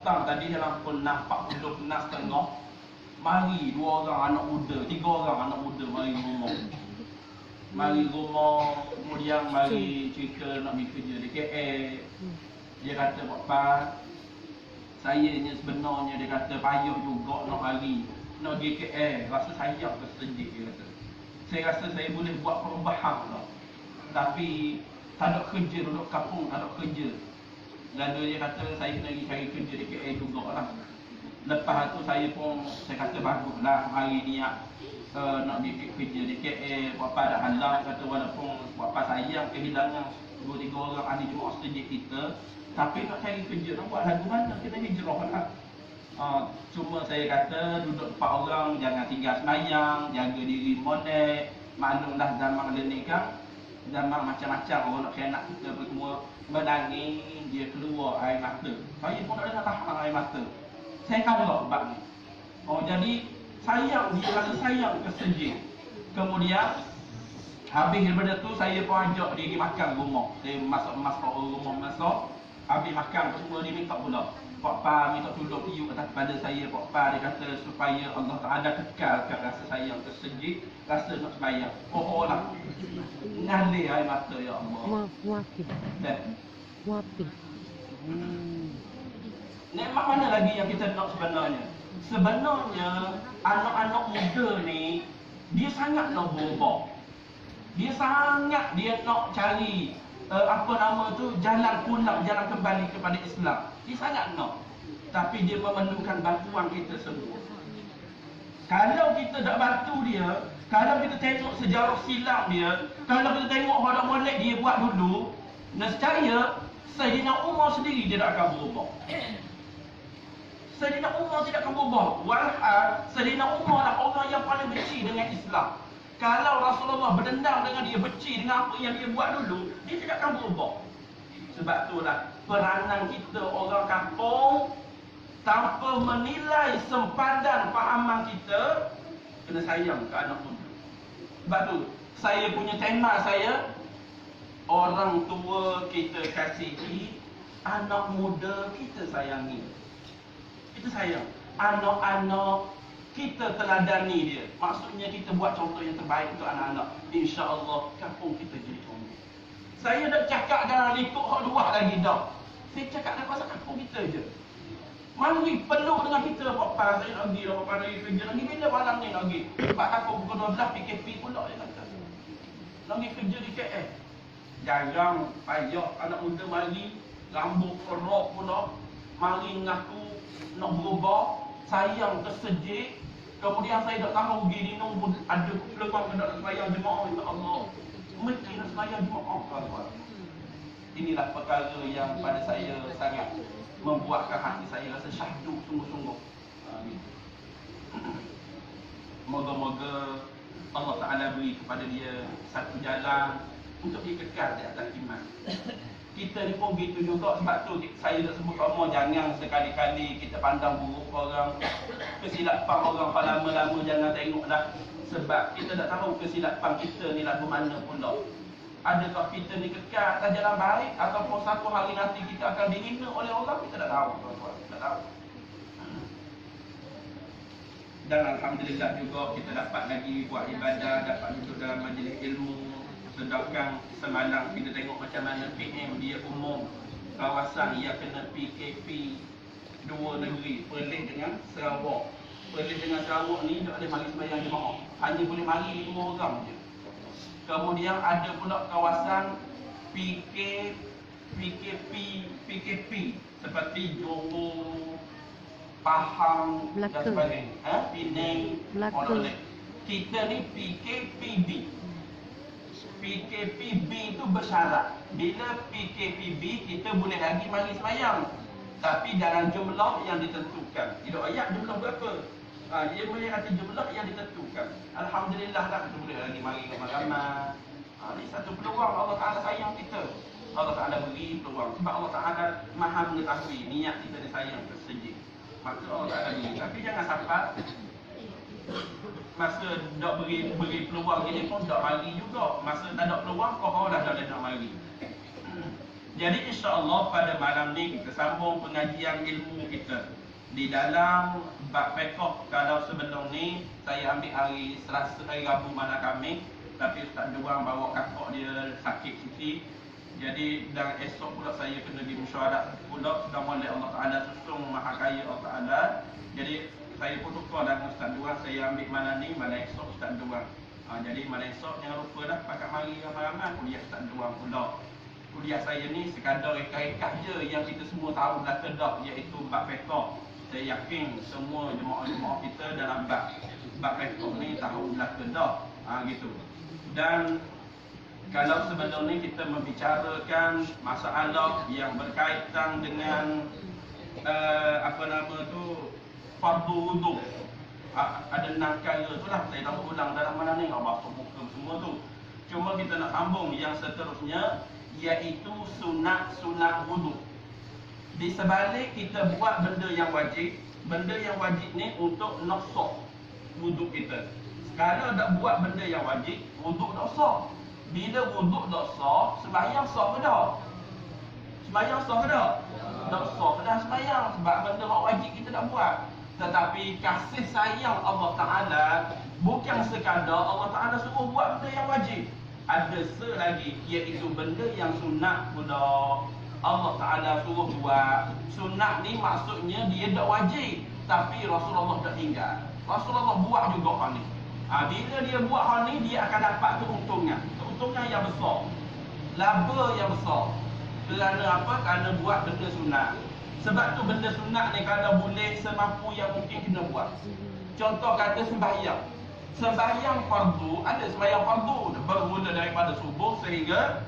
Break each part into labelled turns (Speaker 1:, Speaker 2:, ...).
Speaker 1: Tadi dalam pukul 6.40 mari dua orang anak muda, tiga orang anak muda mari rumah. Mari rumah, kemudian mari cerita nak pergi kerja di KL. Dia kata, Pak, saya ni sebenarnya dia kata payah juga nak mari, nak pergi KL, rasa sayang ke sedih dia kata. Saya rasa saya boleh buat perubahan lah. Tapi tak ada kerja, duduk kampung tak ada kerja. Lalu dia kata saya kena pergi cari kerja di KL juga lah. Lepas tu saya kata baguslah hari ni nak pergi kerja di KL. Bapa ada halang kata walaupun bapa sayang kehilangan 2-3 orang ahli jemaah masjid kita, tapi nak cari kerja nak buat lagu mana kena hijrah lah. Cuma saya kata duduk 4 orang jangan tinggal semayang, jaga diri molek. Maklumlah zaman ni kan zaman macam-macam orang nak khianat kita semua menangis, dia keluar air mata. Saya pun tak ada tahan air mata. Saya kalah bab ni. Jadi sayang, dia rasa sayang ke sedih. Kemudian habis daripada tu saya pun ajak dia pergi makan rumah. Saya masak rumah masak. Habis makan semua dia minta pula. Pak Pa minta tolong tiup atas pada saya. Pak Pa dia kata supaya Allah Ta'ala kekalkan rasa sayang tersedih, rasa nak sembahyang. Lah. Ngalir air mata ya Allah.
Speaker 2: Muafi. Muafi.
Speaker 1: Nikmat mana lagi yang kita nak sebenarnya? Sebenarnya anak-anak muda ni dia sangat nak berubah. Dia sangat dia nak cari jalan pulang, jalan kembali kepada Islam. Dia sangat nak. Tapi dia memerlukan bantuan kita semua. Kalau kita tak bantu dia, kalau kita tengok sejarah silam dia, kalau kita tengok Hodak Molek dia buat dulu, nescaya Sayyidina Umar sendiri dia tak akan berubah. Sayyidina Umar tidak akan berubah. Walhal Sayyidina Umar lah orang yang paling benci dengan Islam. Kalau Rasulullah berdendam dengan dia, benci dengan apa yang dia buat dulu, dia tidak akan berubah. Sebab itulah peranan kita orang kampung, tanpa menilai sempadan fahaman kita, kena sayang ke anak muda. Sebab tu saya punya tema saya, orang tua kita kasihi, anak muda kita sayangi. Kita sayang anak-anak kita, teladani dia. Maksudnya kita buat contoh yang terbaik untuk anak-anak. InsyaAllah kampung kita jadi contoh. Saya dah cakap dalam lingkup hak luar lagi dah. Saya cakap dalam pasal kampung kita je. Mari penuh dengan kita. Papa saya nak pergi dah, papa nak pergi kerja lagi. Bila malam ni nak pergi? Sebab takut pukul 12 PKP pula dia kata. Nak pergi kerja di KL. Jarang payah anak muda mari, rambut kerok pula, mari mengaku nak berubah, sayang tersedih. Kemudian saya tak tahu pergi Dinung pun ada peluang nak sembahyang jemaah. Ya Allah, mesti nak sembahyang jemaah. Inilah perkara yang pada saya sangat membuatkan hati saya rasa syahdu sungguh-sungguh. Moga-moga Allah Ta'ala beri kepada dia satu jalan untuk dia kekal di atas iman. Kita ni pun begitu juga. Sebab tu saya nak sebut kamu, jangan sekali-kali kita pandang buruk orang. Kesilapan orang lama-lama jangan tengoklah. Sebab kita tak tahu kesilapan kita ni lagu mana pula. Adakah kita ni kekal atas jalan baik, ataupun satu hari nanti kita akan dihina oleh orang, kita tak tahu. Tak tahu. Dan Alhamdulillah juga kita dapat lagi buat ibadah, dapat duduk dalam majlis ilmu. Sedangkan semalam kita tengok macam mana PM dia umum kawasan yang kena PKP 2 negeri, Perlis dengan Sarawak. Perlis dengan Sarawak ni tak boleh mari sembahyang jemaah, hanya boleh mari 5 orang je. Kemudian ada pula kawasan PKP seperti Johor, Pahang dan sebagainya. Penang, kita ni PKPB. PKPB itu bersyarat. Bila PKPB kita boleh lagi mari sembahyang, tapi dalam jumlah yang ditentukan. Tidak ayat jumlah berapa. Dia boleh ada jumlah yang ditentukan. Alhamdulillah lah kita boleh lagi mari ramai-ramai. Ini satu peluang Allah Ta'ala sayang kita. Allah Ta'ala beri peluang. Sebab Allah Ta'ala maha mengetahui niat kita disayang tersejik. Maka Allah Ta'ala beri. Tapi jangan sampai masa tak beri peluang gini pun tak mari juga. Masa tak ada peluang kau dah nak mari. Jadi insya-Allah pada malam ni kita sambung pengajian ilmu kita di dalam bab fiqh. Kalau sebelum ni saya ambil hari Selasa, hari Rabu malam kami, tapi Ustaz Juang bawa kakak dia sakit sikit. Jadi dan esok pula saya kena pergi mesyuarat pula, sudah mulai Allah Taala susung Maha Kaya Allah Taala. Jadi saya pun tukar dengan Ustaz Juang, saya ambil malam ni, malam esok Ustaz Juang. Jadi malam esok jangan lupa dah pakat mari ramai-ramai kuliah Ustaz Juang pula. Kuliah saya ni sekadar reka-reka je yang kita semua tahu belaka dah, iaitu bab fiqh. Saya yakin semua jemaah-jemaah kita dalam bab fiqh ni tahu belaka dah. Gitu. Dan kalau sebelum ni kita membicarakan masalah yang berkaitan dengan fardu wudu. Ada 6 perkara tu lah, saya tak ulang dalam mana ni, basuh muka semua tu. Cuma kita nak sambung yang seterusnya, iaitu sunat wudu. Di sebalik kita buat benda yang wajib ni untuk nak sah wudu kita. Kalau tak buat benda yang wajib, wudu tak sah. Bila wudu tak sah, sembahyang sah ke tak? Sembahyang sah ke tak? Tak sah ke dah sembahyang, sebab benda yang wajib kita tak buat. Tetapi kasih sayang Allah Ta'ala bukan sekadar Allah Ta'ala suruh buat benda yang wajib. Ada selagi, iaitu benda yang sunat pula Allah Ta'ala suruh buat. Sunat ni maksudnya dia tak wajib, tapi Rasulullah tak tinggal. Rasulullah buat juga hal ni. Bila dia buat hal ni, dia akan dapat keuntungan yang besar, laba yang besar. Kerana apa? Kerana buat benda sunat. Sebab tu benda sunat ni kalau boleh semampu yang mungkin kena buat. Contoh kata sembahyang. Sembahyang fardu, ada sembahyang fardu bermula daripada subuh sehingga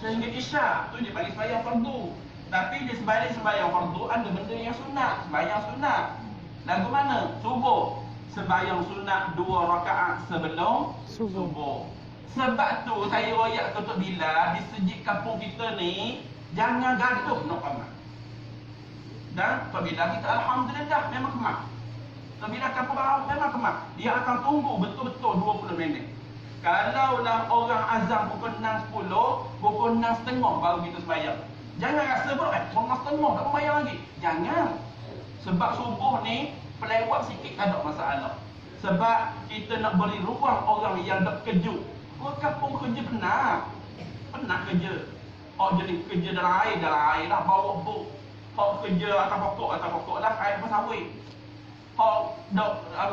Speaker 1: isyak. Tu dia panggil sembahyang fardu. Tapi di sebalik sembahyang fardu ada benda yang sunat, sembahyang sunat. Lagu mana? Subuh. Sembahyang sunat 2 rakaat sebelum subuh. Sebab tu saya royak Tok Bilal di sejid kampung kita ni, jangan gaduh nak amat. Dan Tok Bilal kita alhamdulillah memang kemat. Tok Bilal kampung baru memang kemat. Dia akan tunggu betul-betul 20 minit. Kalaulah orang azan pukul 6.10, pukul 6.30 baru kita sembahyang. Jangan rasa pula, pukul 6.30 tak sembahyang lagi. Jangan. Sebab subuh ni pelewat sikit tak ada masalah. Sebab kita nak beri ruang orang yang nak kejut. Orang kampung kerja penat kerja. Jadi kerja dalam air lah, bawa buk. Kerja atas pokok lah, air bersawit.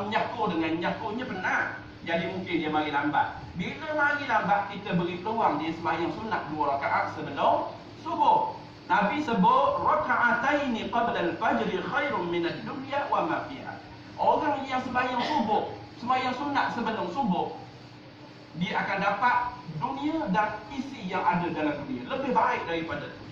Speaker 1: Nyakur dengan nyakurnya penat. Jadi mungkin dia mari lambat. Bila mari lambat, kita beri peluang dia sembahyang sunat 2 rakaat sebelum subuh. Nabi sebut raka'ataini qabla al-fajr khairun min ad-dunya wa ma fiha. Orang yang sembahyang subuh, sembahyang sunat sebelum subuh, dia akan dapat dunia dan isi yang ada dalam dunia. Lebih baik daripada itu.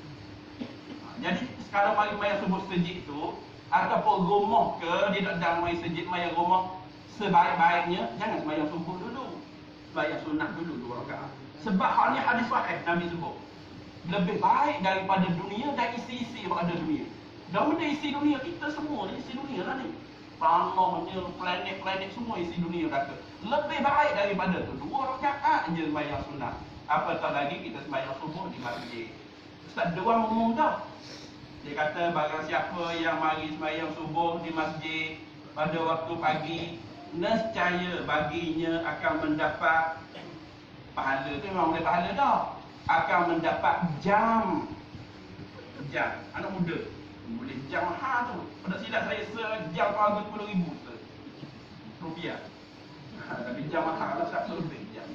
Speaker 1: Jadi sekarang mari sembahyang subuh sejid tu, ataupun rumah ke, dia tak sedang mari sejid sembahyang rumah, sebaik-baiknya jangan sembahyang subuh dulu. Sembahyang sunat dulu 2 rakaat. Sebab hal ni hadis sahih Nabi sebut. Lebih baik daripada dunia dan isi-isi yang ada dunia. Dan benda isi dunia, kita semua ni isi dunia lah ni. Tanahnya, planet-planet semua isi dunia kata. Lebih baik daripada tu 2 rakaat je sembahyang sunat. Apatah lagi kita sembahyang subuh di masjid. Ustaz Dewan umum dah. Dia kata barang siapa yang mari sembahyang subuh di masjid pada waktu pagi, nescaya baginya akan mendapat pahala. Tu memang boleh pahala dah. Akan mendapat jam. Anak muda boleh jam tu. Pada silap saya sejam harga 10,000 rupiah. Tapi jam mahal lah 100 lebih jam.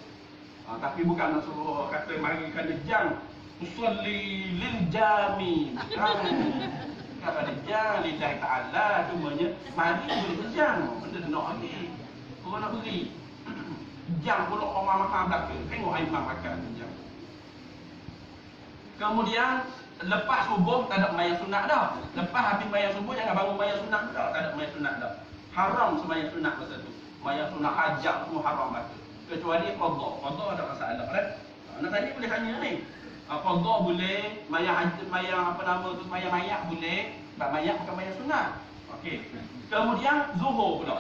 Speaker 1: Tapi bukan nak suruh kata mari kena jam. Usalli lil jami. Bukan ada jam lillahi ta'ala. Cumanya mari beri jam. Benda nak lagi. Orang nak beri jam pula orang mahal belakang. Tengok imam makan jam. Kemudian lepas subuh tak ada sembahyang sunat dah. Lepas habis sembahyang subuh jangan bangun sembahyang sunat dah. Tak ada sembahyang sunat dah. Haram sembahyang sunat masa tu. Sembahyang sunat hajat semua haram masa. Kecuali qadha. Qadha ada masalah kan? Nak tanya boleh tanya ni. Qadha boleh, sembahyang apa nama tu, sembahyang mayat boleh. Sebab mayat bukan sembahyang sunat. Okey. Kemudian zuhur pula.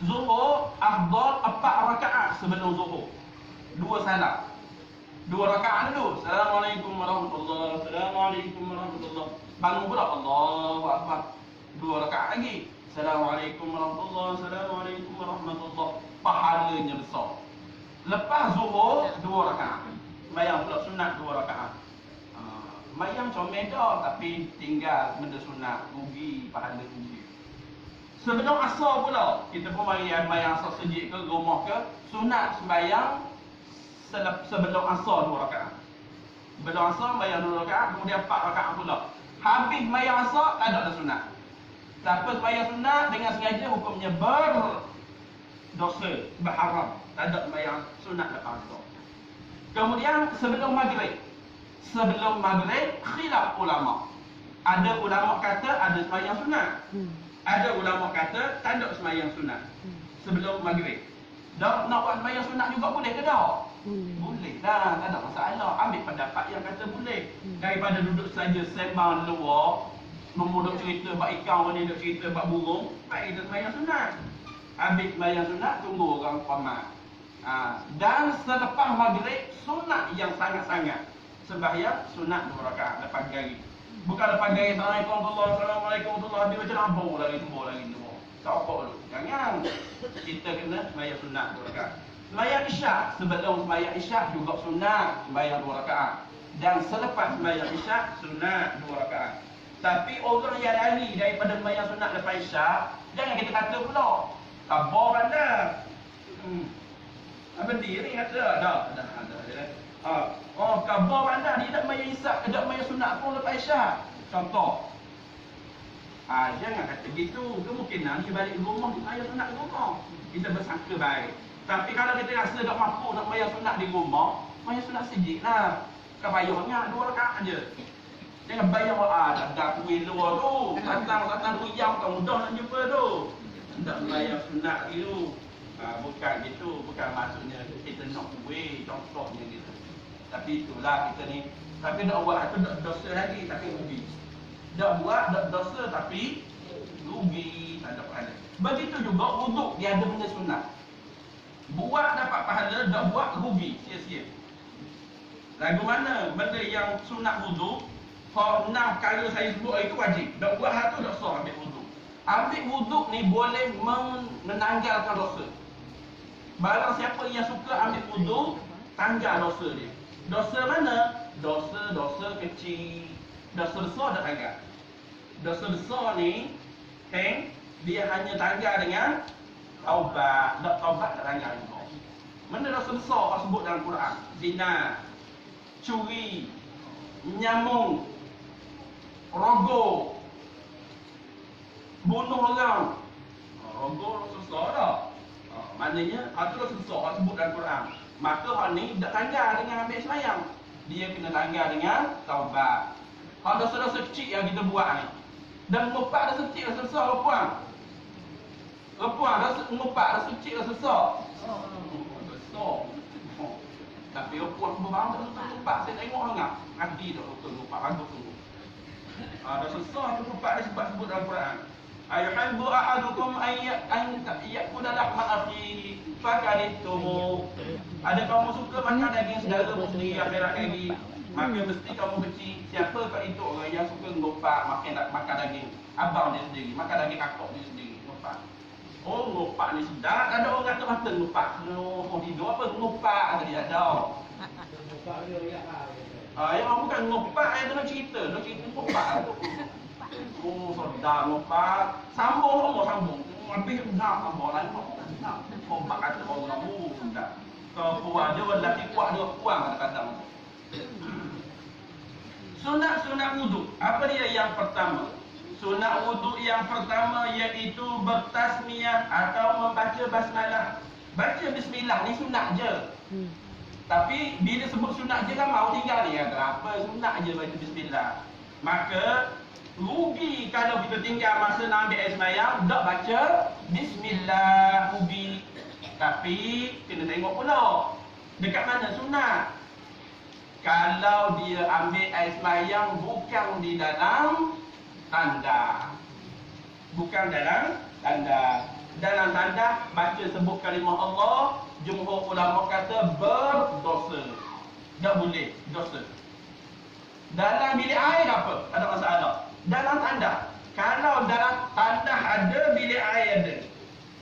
Speaker 1: Zuhur afdal 4 rakaat sebelum zuhur. 2 salat. 2 rakaat dulu. Assalamualaikum warahmatullahi wabarakatuh. Assalamualaikum warahmatullahi. Bangun pula Allahu Akbar. 2 rakaat lagi. Assalamualaikum warahmatullahi. Assalamualaikum warahmatullahi. Pahalanya besar. Lepas zuhur 2 rakaat. Sembahyang pula sunat 2 rakaat. Sembahyang comel dah tapi tinggal benda sunat, rugi, pahala rugi. Sebelum asar pula, kita pun mari sembahyang asar sejik ke rumah ke, sunat sembahyang sebelum asar 2 rakaat. Sebelum asar sembahyang 2 rakaat, kemudian 4 rakaat pula. Habis sembahyang asar tak ada sunat. Siapa sembahyang sunat dengan sengaja hukumnya berdosa, berharam. Tak ada sembahyang sunat lepas asar. Kemudian sebelum maghrib. Sebelum maghrib khilaf ulama. Ada ulama kata ada sembahyang sunat. Ada ulama kata tak ada sembahyang sunat sebelum maghrib. Dah nak buat sembahyang sunat juga boleh ke tak? Boleh dah, tak ada masalah. Ambil pendapat yang kata boleh. Daripada duduk saja sembang luar, duduk cerita bab ikan ni, duduk cerita bab burung, baik kita sembahyang sunat. Ambil sembahyang sunat, tunggu orang qamat. Dan selepas maghrib sunat yang sangat-sangat. Sembahyang sunat 2 rakaat lepas gari. Bukan lepas gari Assalamualaikum warahmatullahi wabarakatuh. Dia macam apa lagi sembuh lagi sembuh. Tak apa dulu. Jangan. Kita kena sembahyang sunat 2 rakaat. Sembahyang isyak, sebelum sembahyang isyak juga sunat sembahyang 2 rakaat. Dan selepas sembahyang isyak sunat 2 rakaat. Tapi orang yang lari daripada sembahyang sunat lepas isyak, jangan kita kata pula kabar anda. Apa diri kata dah. Kabar anda dia tak sembahyang isyak, tak sembahyang sunat pun lepas isyak. Contoh. Jangan kata gitu. Kemungkinan dia balik rumah dia sembahyang sunat di rumah. Kita bersangka baik. Tapi kalau kita rasa tak mampu nak sembahyang sunat di rumah, sembahyang sunat sejik lah. Kan bayarnya 2 rakaat je. Jangan bayar dah kuih luar tu. Datang ruyam tak mudah nak jumpa tu. Tak sembahyang sunat lagi tu. Bukan gitu. Bukan maksudnya kita nak kuih. Contohnya gitu. Tapi itulah kita ni. Tapi nak buat tu dosa lagi. Tapi rugi. Dah buat dosa tapi rugi. Tak ada pahala. Begitu juga wuduk dia ada benda sunat. Buat dapat pahala, dah buat rugi, sia-sia. Lagu mana? Benda yang sunat wuduk, 6 perkara saya sebut itu wajib. Dah buat hal tu dah sah ambil wuduk. Ambil wuduk ni boleh menanggalkan dosa. Barang siapa yang suka ambil wuduk, tanggal dosa dia. Dosa mana? Dosa kecil. Dosa besar dah tanggal. Dosa besar ni, dia hanya tanggal dengan taubat. Tak taubat tak tanggal juga. Mana dosa besar Allah sebut dalam Quran? Zina, curi, nyamuk, rogol, bunuh orang. Rogol dosa besar dah. Maknanya itu dosa besar Allah sebut dalam Quran. Maka hal ni tak tanggal dengan ambil sembahyang. Dia kena tanggal dengan taubat. Hal dosa-dosa kecil yang kita buat ni. Dan mengupak dosa kecil dosa besar puan. Mengupak dosa kecil dosa besar. Besar. Tapi puan berang tak mengupak. Saya tengok sangat. Hati tak betul mengupak. Bagus sungguh. Dosa besar tu mengupak dia sebut dalam Quran. Ayuhibbu ahadukum an yakula lahma akhihi fakarihtumu. Ada kamu suka makan daging saudara di akhirat lagi, maka mesti kamu benci. Siapa kat itu orang yang suka ngopak makan daging abang dia sendiri, makan daging kakak dia sendiri, ngopak. Oh, ngopak ni sedap. Ada orang kata mata ngopak. Oh, tidur apa ngopak tadi ada. Ngopak dia yang bukan ngopak, yang nak cerita ngopak. Oh, sedap ngopak. Sambung. Habis nak sambung lain nak. Ngopak kata orang sedap. Kau puas dia lelaki kuat dia puang kadang-kadang. Sunat wuduk. Apa dia yang pertama? Sunat wuduk yang pertama iaitu bertasmiyah atau membaca basmalah. Baca bismillah ni sunat je. Tapi bila sebut sunat je kan mau tinggal ni apa sunat je baca bismillah. Maka rugi kalau kita tinggal masa nak ambil air sembahyang tak baca bismillah, rugi. Tapi kena tengok pula dekat mana sunat. Kalau dia ambil air sembahyang bukan di dalam tanda. Bukan dalam tanda. Dalam tanda baca sebut kalimah Allah, jumhur ulama kata berdosa. Tak boleh dosa. Dalam bilik air apa? Tak ada masalah. Dalam tandas. Kalau dalam tandas ada bilik air ada.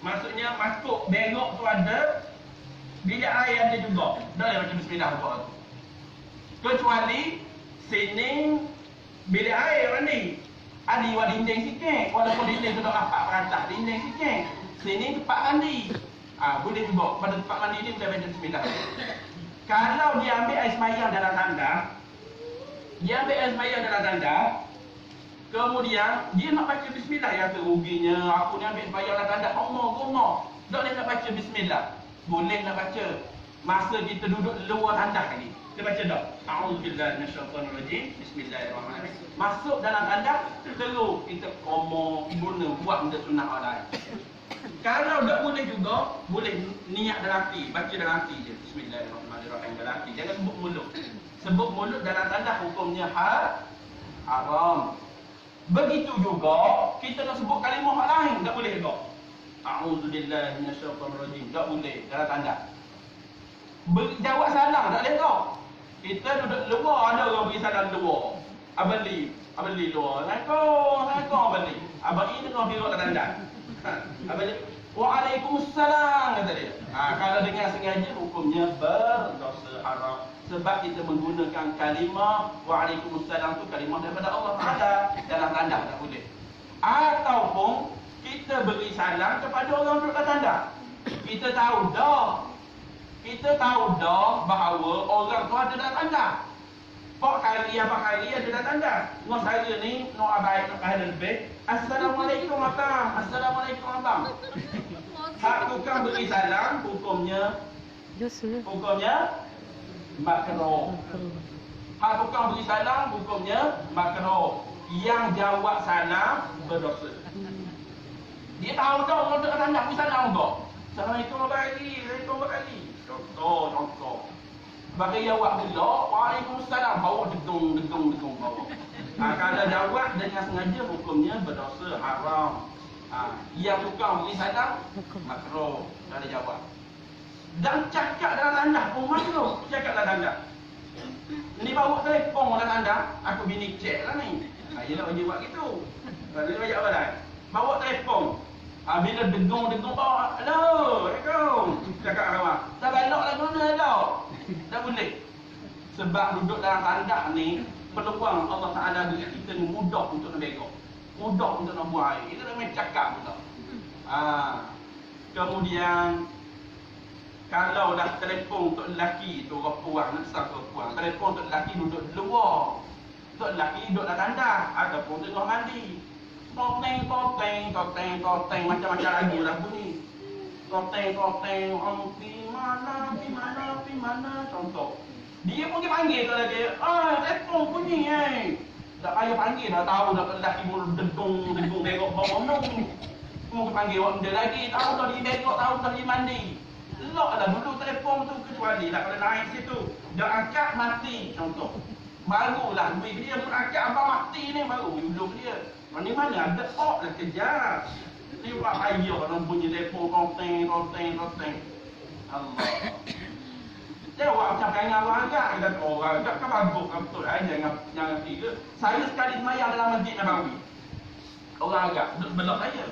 Speaker 1: Maksudnya masuk berok tu ada, bilik air ada juga. Dah boleh baca bismillah untuk aku. Kecuali sini bilik air mandi. Ada buat dinding sikit. Walaupun dinding tu dah rapat perancak dinding sikit. Sini tempat mandi. Boleh juga. Pada tempat mandi ni boleh baca bismillah. Kalau dia ambil air semayang dalam tandas, kemudian dia nak baca bismillah, ya teruginya aku ni ambil semayang dalam tandas, Allah. Tak boleh nak baca bismillah. Boleh nak baca masa kita duduk luar tandas lagi. Kita baca dah. A'udzubillahi minasyaitanirrajim. Bismillahirrahmanirrahim. Masuk dalam tandas, terus kita guna buat benda sunnah orang. Kalau tak boleh juga, boleh niat dalam hati, baca dalam hati je. Bismillahirrahmanirrahim dalam hati. Jangan sebut mulut. Sebut mulut dalam tandas hukumnya haram. Begitu juga kita nak sebut kalimah lain, tak boleh juga. A'udzubillahi minasyaitanirrajim, tak boleh dalam tandas. Jawab salam tak boleh kau. Kita duduk luar, ada orang beri salam luar. Abali luar. Assalamualaikum abali. Abang ini tengah birak dalam tandas. Abali Waalaikumsalam kata dia. Kalau dengan sengaja hukumnya berdosa haram. Sebab kita menggunakan kalimah Waalaikumsalam tu kalimah daripada Allah Taala dalam tanda tak boleh. Ataupun kita beri salam kepada orang duduk dalam tanda. Kita tahu dah bahawa orang tu ada dalam tanda. Pak kali ada dalam tanda. Nur saya ni nur abai nak ada lebih. Assalamualaikum abang. Assalamualaikum abang. Hak tukang beri salam hukumnya makruh. Hak tukang beri salam hukumnya makruh. Yang jawab salam berdosa. Dia tahu dah orang duduk dalam tanda beri salam kau. Assalamualaikum warahmatullahi. Contoh. Bagi jawab pula, Waalaikumsalam, bawa degung bawa. Kalau jawab dengan sengaja hukumnya berdosa haram. Yang tukang beri salam makruh, tak ada jawab. Dan cakap dalam tandas pun makruh, cakap dalam tandas. Ni bawa telefon dalam tandas, aku bini cek lah ni. Yelah bagi buat gitu. Dia banyak apa dah? Bawa telefon. Bila degung bawa, hello, Assalamualaikum. Cakap ramah. Tak balok lah guna tau. Tak boleh. Sebab duduk dalam tandas ni, peluang Allah Ta'ala bagi kita ni mudah untuk nak begok. Mudah untuk nak buang air. Itu namanya cakap pula. Kemudian, kalau dah telefon untuk lelaki tu orang puang, nak sah ke puang. Telefon untuk lelaki duduk di luar. Untuk lelaki duduk dalam tandas ataupun tengah mandi. Toteng, macam-macam lagu lah bunyi. Toteng, pi mana, contoh. Dia pun panggil tu lagi, telefon bunyi tak payah panggil, dah tahu dah lelaki mula degung berok bawah nung. Mungkin panggil orang dia lagi, tahu dah dia berok, tahu dah dia mandi. Lock lah dulu telefon tu, kecuali lah kalau naik situ, dia angkat mati, contoh. Barulah duit dia pun angkat abang mati ni, baru duduk dia. Mana ada lah kejar. Dia buat payah orang bunyi telefon roteng. Allah. Jawab macam kangen orang agak. Dia kata orang agak kan bagus kan betul. Jangan tiga. Saya sekali semayang dalam masjid Nabawi. Orang agak duduk sebelah saya.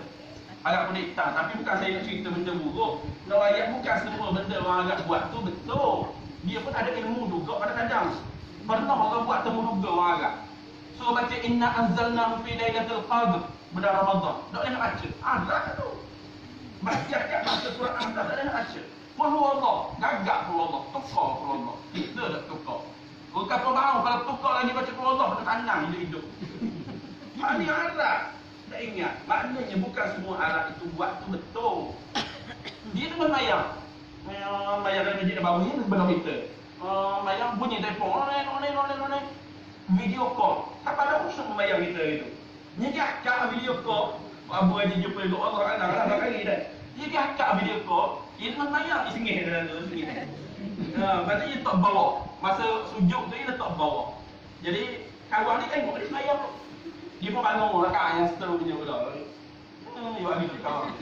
Speaker 1: Agak pendeta. Tapi bukan saya nak cerita benda buruk. Nak ayat bukan semua benda orang agak buat tu betul. Dia pun ada ilmu juga kadang-kadang. Pernah orang buat temu duga orang agak. So baca inna anzalnahu fi lailatul qadr pada Ramadan. Tak boleh nak baca. Ada tu. Baca kat baca surah An-Nahl tak boleh nak baca. Qul huwallah, gagak qul huwallah, tukar qul huwallah. Kita dah tukar. Bukan pembahang kalau tukar lagi baca qul huwallah pada tanang hidup. Mana Arab? Tak ingat. Maknanya bukan semua Arab itu buat tu betul. Dia tu mayang. Mayang dalam masjid Nabawi ni sebelah kita. Mayang bunyi telefon. Oleh. Video call. Tak pada usul membayang kita itu. Ni dia akak video call. Abu Haji jumpa dengan Allah Ta'ala berapa kali dah. Dia akak video call. Dia memang bayang. Dia sengih dalam tu. Berarti dia tak bawa. Masa sujud tu dia letak bawah. Jadi kawan ni tengok dia semayang. Dia pun bangun akak yang seterusnya pula. Dia buat gitu kawan.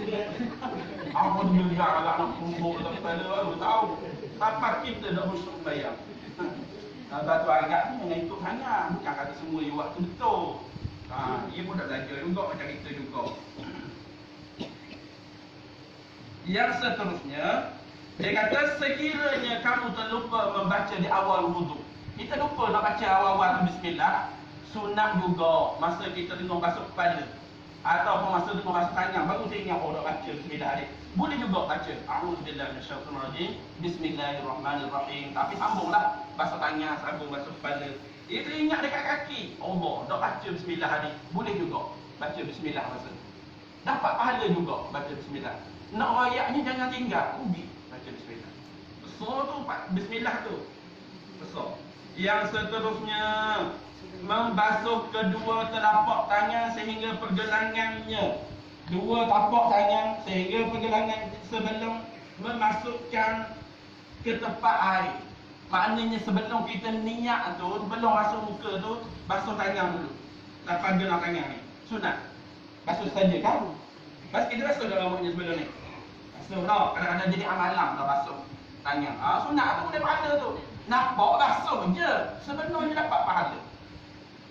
Speaker 1: Aku tu dia agak nak kumpul dalam kepala baru tahu. Siapa kita dah usul membayang. Batu agak ni jangan ikut sangat. Bukan kata semua you buat tu betul. Ia pun dah belajar juga macam kita juga. Yang seterusnya, dia kata sekiranya kamu terlupa membaca di awal wuduk. Kita lupa nak baca awal-awal bismillah. Sunat juga masa kita tengah basuh kepala ataupun masa tengah basuh tangan baru kita ingat nak baca bismillah adik. Boleh juga baca a'udzubillahi minasyaitonirrajim, bismillahirrahmanirrahim. Tapi sambunglah basuh tangan, sambung basuh kepala. Kita ingat dekat kaki, Allah dak baca bismillah adik. Boleh juga baca bismillah masa. Dapat pahala juga baca bismillah. Nak rayaknya jangan tinggal, rugi baca bismillah. Besar tu bismillah tu. Besar. Yang seterusnya, membasuh kedua telapak tangan sehingga pergelangannya. Dua tapak tangan sehingga pergelangan sebelum memasukkan ke tempat air. Maknanya sebelum kita niat tu, sebelum basuh muka tu, basuh tangan dulu. Lepas gelang tangan ni. Sunat. Basuh saja kan? Bas kita basuh dah rambutnya sebelum ni. Basuh tau. Kadang-kadang jadi amalan dah basuh tangan. Sunat tu boleh pahala tu. Nampak basuh je. Sebenarnya dapat pahala.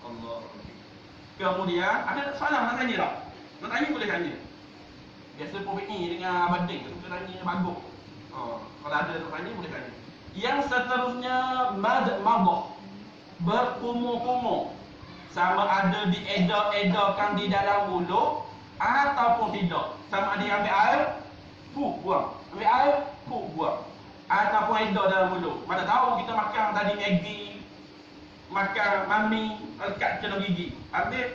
Speaker 1: Allah. Kemudian ada soalan nak tanya tak? Nak tanya boleh tanya. Biasa Prophet ni dengan Abading suka tanya bagus. Kalau ada nak tanya boleh tanya. Yang seterusnya madah. Berkumur-kumur. Sama ada diedarkan di dalam mulut ataupun tidak. Sama ada ambil air, buang. Ambil air, buang. Ataupun edar dalam mulut. Mana tahu kita makan tadi Maggi, makan mami, lekat celur gigi. Ambil,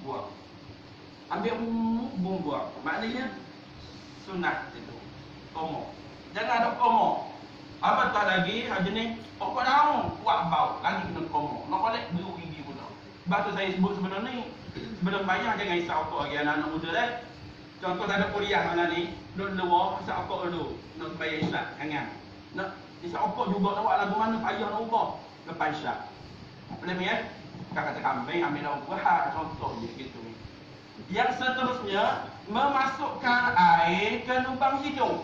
Speaker 1: buang. Ambil, buang. Maknanya, sunat itu. Komo. Jangan ada komo. Apa tak lagi, jenis, pokok daun, kuat bau. Lagi kena komo. Nak boleh, beruk gigi pula. Sebab tu saya sebut sebelum ni. Sebelum bayar, jangan isap okok lagi anak-anak muda dah. Contoh tak ada kuliah mana ni, luar isap okok dulu. Nak bayar isap, jangan. Nak isap okok juga nak buat lagu mana, payah nak ubah. Lepas isap. Boleh ni ya? Kata kambing, ambil daun buah, contoh je gitu. Yang seterusnya, memasukkan air ke lubang hidung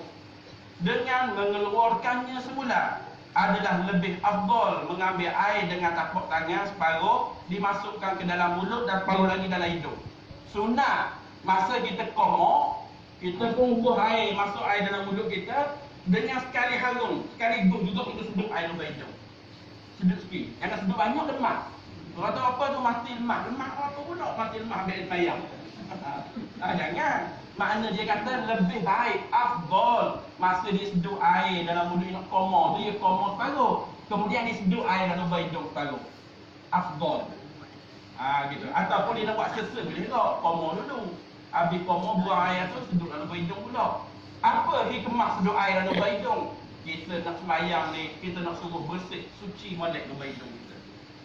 Speaker 1: dengan mengeluarkannya semula adalah lebih afdal mengambil air dengan tapak tangan separuh dimasukkan ke dalam mulut dan separuh lagi dalam hidung. Sunat masa kita komok, kita bubuh air, masuk air dalam mulut kita dengan sekali harum, sekali juga kita sedut air lubang hidung. Sedut sikit, jangan sedut banyak lemak. Kalau tahu apa tu mati lemak, lemak apa pula mati lemak ambil bayang. Jangan. Makna dia kata lebih baik, afdal masa dia sedut air dalam mulut nak komor, dia komor separuh. Kemudian dia sedut air dalam lubang hidung separuh. Afdal. Gitu. Ataupun dia nak buat sesa boleh juga, komor dulu. Habis komor buang air tu sedut dalam lubang hidung pula. Apa hikmah sedut air dalam lubang hidung? Kita nak sembahyang ni, kita nak suruh bersih, suci molek lubang hidung kita.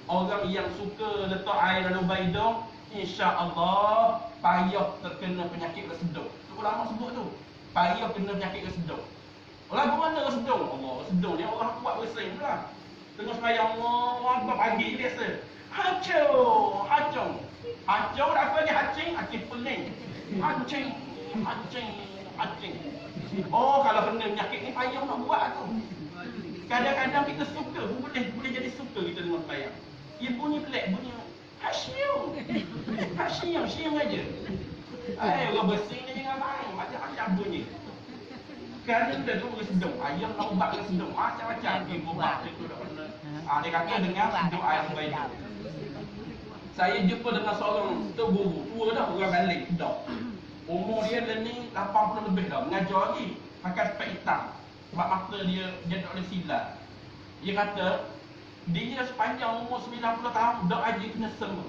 Speaker 1: Orang yang suka letak air dalam lubang hidung, insya-Allah payah terkena penyakit resedung. Tu ulama sebut tu. Payah kena penyakit resedung. Lagu mana resedung? Allah, resedung ni orang kuat bersin pula. Tengah sembahyang Allah pagi biasa. Hacung. Hacung apa dia hacing? Hacing pening. Hacing. Oh, kalau kena penyakit ni payah nak buat tu. Kadang-kadang kita suka, boleh jadi suka kita dengan sembahyang. Ia bunyi pelik, bunyi Hasyum aja. Orang bersih ni jangan main. Macam-macam bunyi. Kadang dia tu resedung. Ayam nak ubat resedung. Macam-macam. Ubat dia tu dah kena. Dia kata dengar sedung air baik. Saya jumpa dengan seorang guru. Tua dah, orang balik. Dah. Umur dia ni 80 lebih dah. Mengajar lagi. Pakai spek hitam. Sebab mata dia tak boleh silat. Dia kata, dia sepanjang umur 90 tahun dak aja kena sema.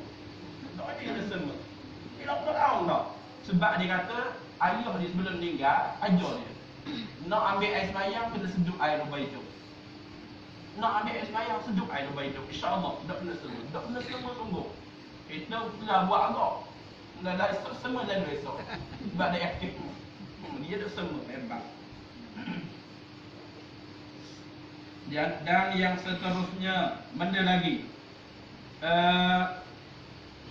Speaker 1: Dia 90 tahun dah. Sebab dia kata ayah dia sebelum meninggal ajar dia. Nak ambil air sembahyang kena seduh air lubang hidung. Nak ambil air sembahyang seduh air lubang hidung. Insya-Allah dak kena sema. Dak kena sema sungguh. Kita pula buat agak. Dah esok sema lalu esok. Sebab dia aktif. Dia dak sema hebat. Dan yang seterusnya, benda lagi,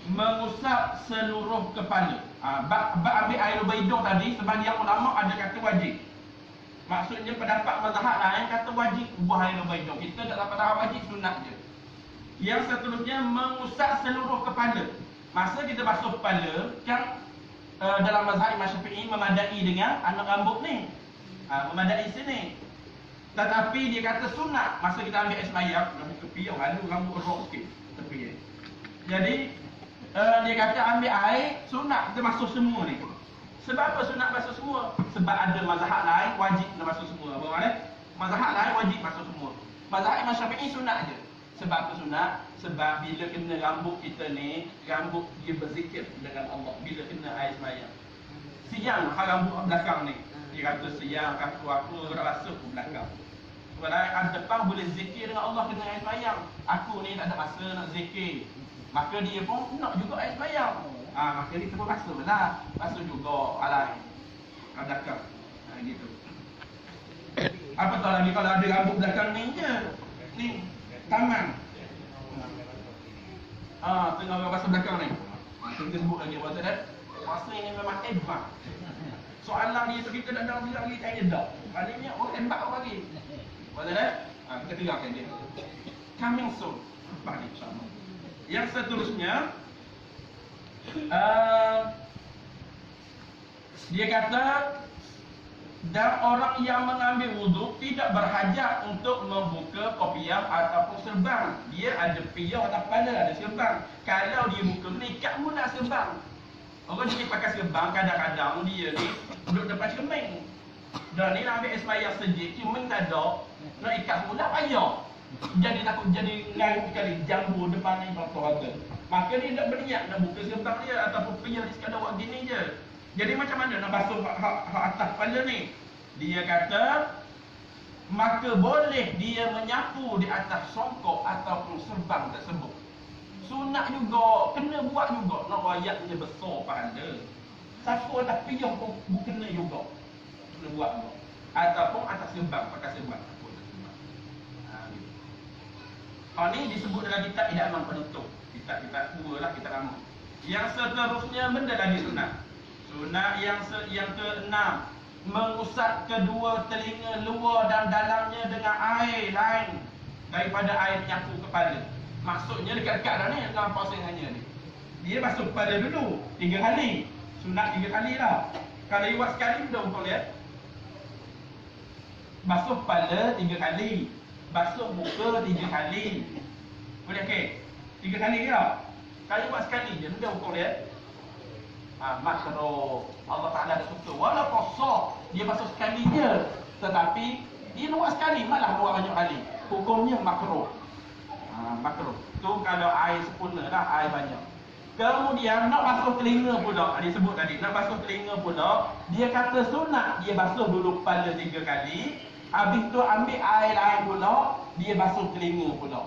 Speaker 1: mengusap seluruh kepala. Ambil air lubang hidung tadi, sebagian ulama ada kata wajib. Maksudnya pendapat mazhab lain kata wajib buah air baidong. Kita tak dapat tahu wajib, sunat je. Yang seterusnya mengusap seluruh kepala. Masa kita basuh kepala kan dalam mazhab Imam Syafi'i memadai dengan anak rambut ni. Memadai sini. Tetapi dia kata sunat masa kita ambil air semayang, rambut tepi yang lalu rambut erok sikit tepi. Jadi dia kata ambil air sunat kita basuh semua ni. Sebab apa sunat basuh semua? Sebab ada mazhab lain wajib nak basuh semua. Apa makna? Mazhab lain wajib basuh semua. Mazhab Imam Syafi'i sunat je. Sebab apa sunat? Sebab bila kena rambut kita ni, rambut dia berzikir dengan Allah bila kena air semayang. Siang rambut belakang ni. Dia kata siang aku nak basuh ke belakang. Sebab depan boleh zikir dengan Allah kena air semayang. Aku ni tak ada masa nak zikir. Maka dia pun nak juga air semayang. Maka dia pun basuh lah. Basuh juga alai belakang. Gitu. Apa tahu lagi kalau ada rambut belakang ni je. Ni taman. Tengah orang basuh belakang ni. Kita sebut lagi apa tadi? Masa ini memang hebat. Soalan dia tu kita dah bilang lagi tak ada. Maknanya orang tembak orang lagi. Apa tadi? Kita tinggalkan dia. Coming soon. Apa ni insya-Allah. Yang seterusnya dia kata dan orang yang mengambil wuduk tidak berhajat untuk membuka kopiah ataupun serban. Dia ada piyah atas kepala, ada serban. Kalau dia buka ni kat mula serban. Orang jadi pakai serban kadang-kadang dia ni duduk depan cermin. Dan ni nak ambil air semayang sejik, cermin tak ada, nak ikat mula payah. Jadi takut jadi ngaruh sekali jambu depan ni contoh kata. Maka dia tak berniat nak buka serban dia ataupun piyah dia sekadar buat gini je. Jadi macam mana nak basuh hak atas kepala ni? Dia kata maka boleh dia menyapu di atas songkok ataupun serban tersebut. Sunat juga, kena buat juga. Nak rayatnya besar pahala. Sapu atas piyah pun kena juga. Kena buat juga. Ataupun atas serban, pakai serban. Ni disebut dalam kitab Idaman Penutup. Kitab dua lah, kitab lama. Yang seterusnya benda lagi sunat. Sunat yang ke-6, mengusap kedua telinga luar dan dalamnya dengan air lain daripada air menyapu kepala. Maksudnya dekat-dekat dah ni dalam pausingannya ni. Dia basuh kepala dulu 3 kali. Sunat 3 kali lah. Kalau iwat sekali dah betul ya. Basuh kepala 3 kali. Basuh muka 3 kali. Boleh okey? 3 kali ke tak? Kalau buat sekali je, mudah ukur dia. Makro Allah Ta'ala dah suka. Walaupun sok, dia basuh sekali je. Tetapi, dia nak buat sekali, malah buat banyak kali. Hukumnya makro. Makro. Tu kalau air sempurna lah, air banyak. Kemudian, nak basuh telinga pula. Dia sebut tadi, nak basuh telinga pula. Dia kata sunat, dia basuh dulu kepala 3 kali. Habis tu ambil air lain pula, dia basuh telinga pula.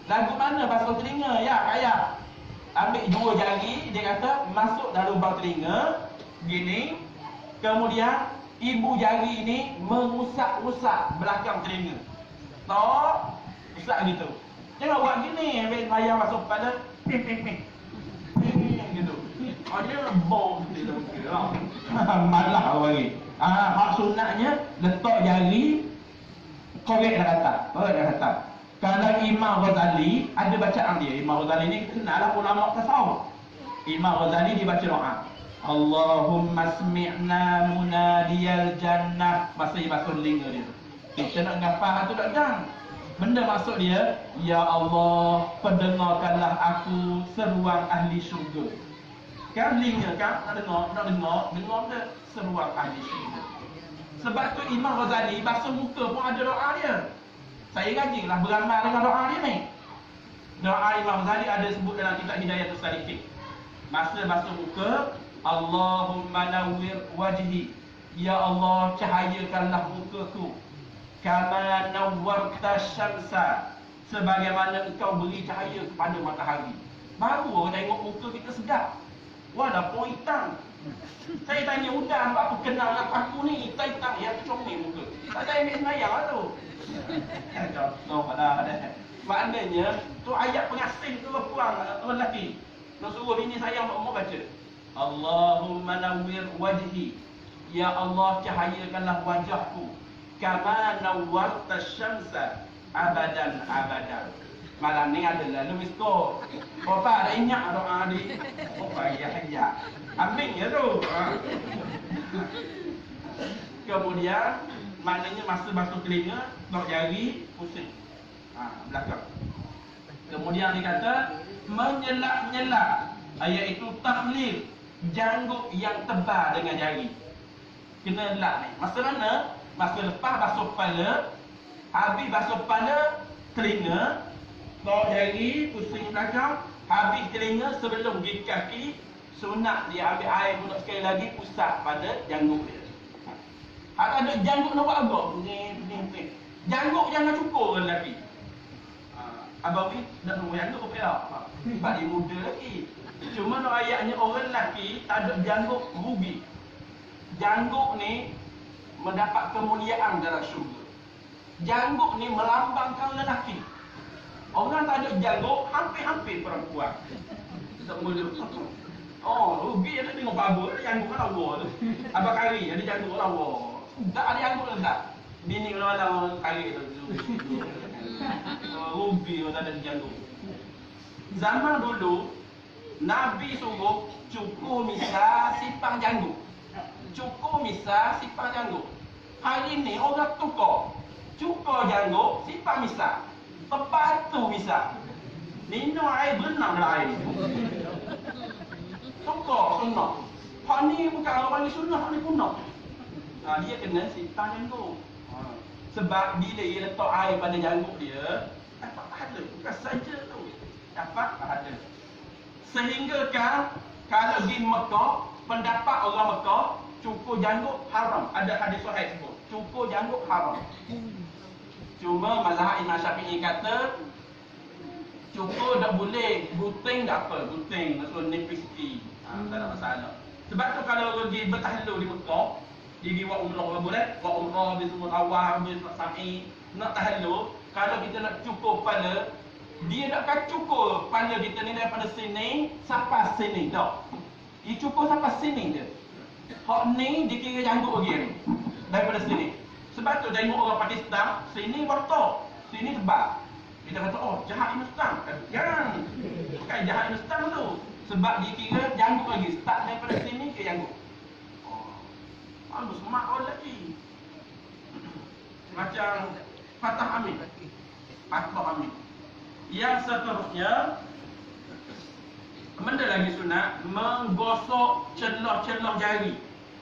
Speaker 1: Lagu mana basuh telinga? Ya, kayak ambil 2 jari, dia kata masuk dalam lubang telinga gini. Kemudian ibu jari ini mengusap-usap belakang telinga. Tok, usap gitu. Jangan buat gini, ambil mayang masuk kepala, ping gitu. Dia bau gitu. Malah orang ni. Hak sunatnya letak jari korek dah kata. Korek dah kata. Kalau Imam Ghazali, ada bacaan dia. Imam Ghazali ni kenal lah ulama tasawuf. Imam Ghazali dia baca doa. Allahumma smi'na munadiyal jannah. Masa dia basuh telinga dia. Kita nak ngapa tu tak jangan. Benda maksud dia, ya Allah, pendengarkanlah aku seruang ahli syurga. Kan telinga kan, nak dengar dia seruang ahli syurga. Sebab tu Imam Ghazali basuh muka pun ada doa dia. Saya rajinlah beramal dengan doa dia ni. Doa Imam Ghazali ada sebut dalam kitab Hidayatus Salikin. Masa basuh muka, Allahumma nawwir wajhi. Ya Allah, cahayakanlah mukaku. Kama nawwarta syamsa. Sebagaimana engkau beri cahaya kepada matahari. Baru orang tengok muka kita sedap. Walaupun hitam. Saya tanya udang, apa kenal aku ni hitam-hitam. Ya, tu comel muka. Tak saya ambil semayang lah tu. Contoh pada ada. Maknanya tu ayat pengasih tu perempuan atau lelaki. Nak suruh bini saya untuk baca. Allahumma nawwir wajhi. Ya Allah, cahayakanlah wajahku. kama nawwarta syamsa abadan abadan. Malam ni adalah lu misko. Apa ada inyak doa di. Apa ya. Amin ya tu. Kemudian maknanya masa basuh telinga, tok jari pusing. Belakang. Kemudian dikata menyelak-nyelak, iaitu tahlil janggut yang tebal dengan jari. Kena elak ni. Masa mana? Masa lepas basuh kepala, habis basuh kepala, telinga, tok jari pusing belakang, habis telinga sebelum gigi kaki, sunat dia ambil air pula sekali lagi pusat pada janggut dia. Ada janggut nak buat agak ni. Janggut jangan cukur kan lagi. Abang ni dah nombor janggut apa ya? Sebab dia muda lagi. Cuma nak ayatnya orang lelaki tak ada janggut rugi. Janggut ni mendapat kemuliaan dalam syurga. Janggut ni melambangkan lelaki. Orang tak ada janggut hampir-hampir perempuan. Tak boleh. Oh, rugi ada tengok baba janggut kan lawa tu. Abang kari ada janggut lawa. Tak ada janggut tak. Bini malam-malam kari tu. Rugi orang tak ada janggut. Zaman dulu Nabi suruh cukur misal sipang janggut. Cukur misal sipang janggut. Hari ni orang tukar. Cukur janggut, sipang misal. Pepatu misal. Minum air berenang dalam air. Tukar sunnah. Hak ni bukan orang panggil sunnah, hak ni punah. Dia kena sipang janggut. Sebab bila dia letak air pada janggut dia, dapat pahala. Bukan saja tu, dapat pahala. Sehingga kan kalau di Mekah, pendapat orang Mekah, cukur janggut haram. Ada hadis sahih sebut, cukur janggut haram. Cuma mazhab Imam Syafi'i kata cukur tak boleh, gunting tak apa, gunting maksud nipis sikit. Tak ada masalah. Sebab tu kalau pergi bertahlul di Mekah, dia buat umrah apa boleh? Buat umrah di semua awal, di Sami, nak tahlul, kalau kita nak cukur kepala, dia nakkan cukur kepala kita ni daripada sini sampai sini tak. Dia cukur sampai sini je. Hak ni dikira janggut lagi ni. Daripada sini. Sebab tu tengok orang Pakistan, sini bertok, sini tebal. Kita kata, oh jahat Hindustan. Jangan. Bukan jahat Hindustan tu. Sebab dia kira janggut lagi. Start daripada sini ke janggut. Bagus, mak orang lelaki. Macam Fatah Amin. Fatah Amin. Yang seterusnya, benda lagi sunat, menggosok celah-celah jari.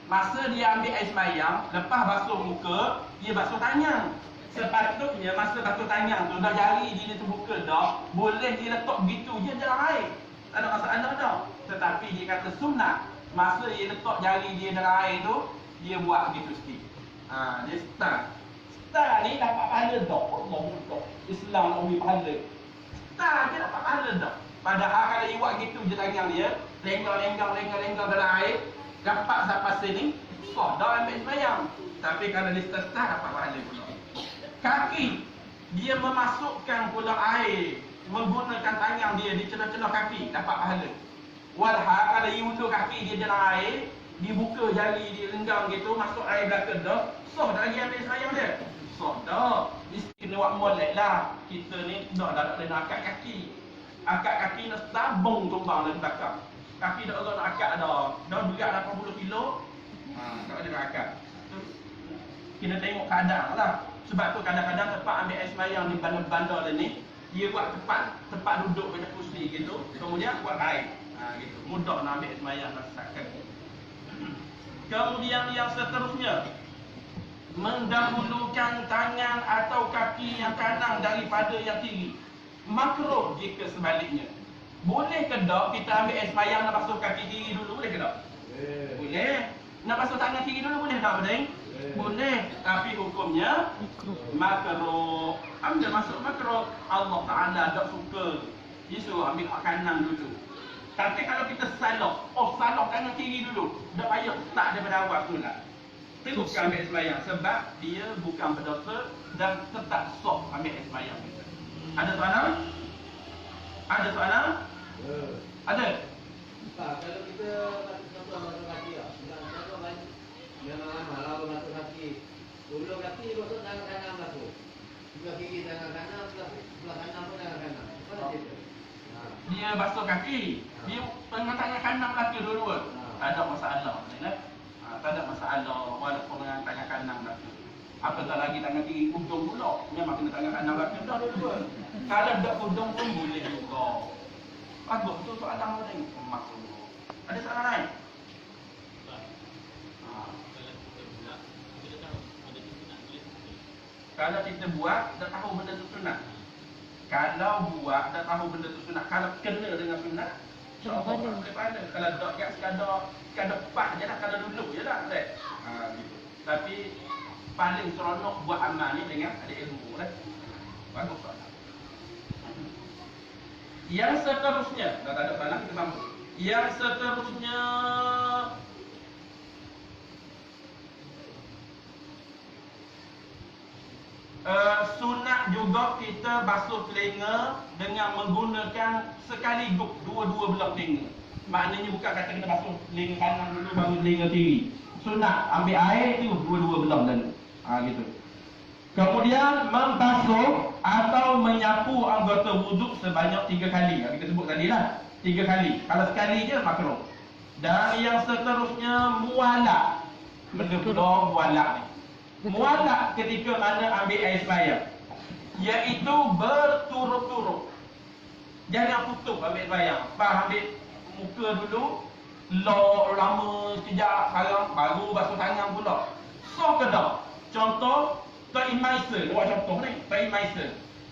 Speaker 1: Masa dia ambil air semayang, lepas basuh muka, dia basuh tangan. Sepatutnya masa basuh tangan tu, dah jari dia terbuka dah, boleh dia letak begitu je dalam air. Tak ada masalah dah. Tetapi dia kata sunat, masa dia letak jari dia dalam air tu, dia buat begitu sikit. Dia start. Start ni dapat pahala dah. Allah Allah. Islam nak beri pahala. Start dia dapat pahala dah. Padahal kalau dia buat gitu je tangan dia, lenggang dalam air, dapat sampai sini, sah dah ambil sembahyang. Tapi kalau dia start dapat pahala pula. Kaki, dia memasukkan pula air, menggunakan tangan dia di celah-celah kaki, dapat pahala. Walhal kalau dia undur kaki dia dalam air, dibuka jari dia renggang gitu, masuk air belakang dah, sah dah lagi ambil sembahyang dia. Sah dah. Mesti kena buat molek lah. Kita ni dah boleh nak angkat kaki. Angkat kaki nak sabung tumbang dari belakang. Kaki dah orang nak angkat dah. Dah berat 80 kilo. Tak boleh nak angkat. Kena tengok keadaan lah. Sebab tu kadang-kadang tempat ambil air sembahyang di bandar-bandar ni, dia buat tempat duduk banyak kursi gitu, kemudian buat air. Gitu. Mudah nak ambil air sembahyang nak sakit. Kemudian yang seterusnya, mendahulukan tangan atau kaki yang kanan daripada yang kiri. Makruh jika sebaliknya. Boleh ke tak kita ambil air sembahyang nak basuh kaki kiri dulu, boleh ke tak? Boleh. Nak basuh tangan kiri dulu boleh tak, Bading? Boleh. Tapi hukumnya makruh. Ambil masuk makruh. Allah Ta'ala tak suka. Dia suruh ambil kanan dulu. Tapi kalau kita salah, salah tangan kiri dulu, dah payah start daripada awal tu lah. Teruskan ambil sembahyang sebab dia bukan berdosa dan tetap sah ambil sembahyang kita. Ada soalan? Ada soalan? Ada?
Speaker 3: Kalau kita basuh kaki lah, dia memang malah basuh kaki. Ulu kaki basuh gigi tangan kanan, sebelah kanan pun tangan kanan. Mana dia? Nah.
Speaker 1: Dia basuh kaki. Dia tengah tangan kanan kaki dua-dua. Tak ada masalah. Tak ada masalah walaupun dengan tangan kanan kaki. Apatah lagi tangan kiri hudung pula. Memang kena tangan kanan kaki dah dua-dua. Kalau tak hudung pun boleh juga. Bagus tu soalan orang ni. Emak tu. Ada soalan lain? Kalau kita buat, tak tahu benda tu sunat. Kalau buat, tak tahu benda tu sunat. Kalau kena dengan sunat, insyaAllah boleh pahala. Kalau tak, ya sekadar pak je lah. Kalau duduk je lah. Gitu. Tapi, paling seronok buat amal ni dengan ada ilmu lah. Bagus soalan. Yang seterusnya, dah tak ada soalan, kita sambung. Yang seterusnya, sunat juga kita basuh telinga dengan menggunakan sekaligus dua-dua belah telinga. Maknanya bukan kata kita basuh telinga kanan dulu baru telinga kiri. Sunat ambil air tu dua-dua belah dulu. Gitu. Kemudian membasuh atau menyapu anggota wuduk sebanyak 3 kali. Kita sebut tadi lah 3 kali. Kalau sekali je makruh. Dan yang seterusnya mualak. Benda pula mualak ni. Mualak ketika mana ambil air sembahyang, iaitu berturut-turut. Jangan putus ambil sembahyang. Ambil muka dulu, lama sekejap, sekarang baru basuh tangan pula. So ke tak? Contoh Tok Imaisa, buat contoh ni, Tok Imaisa.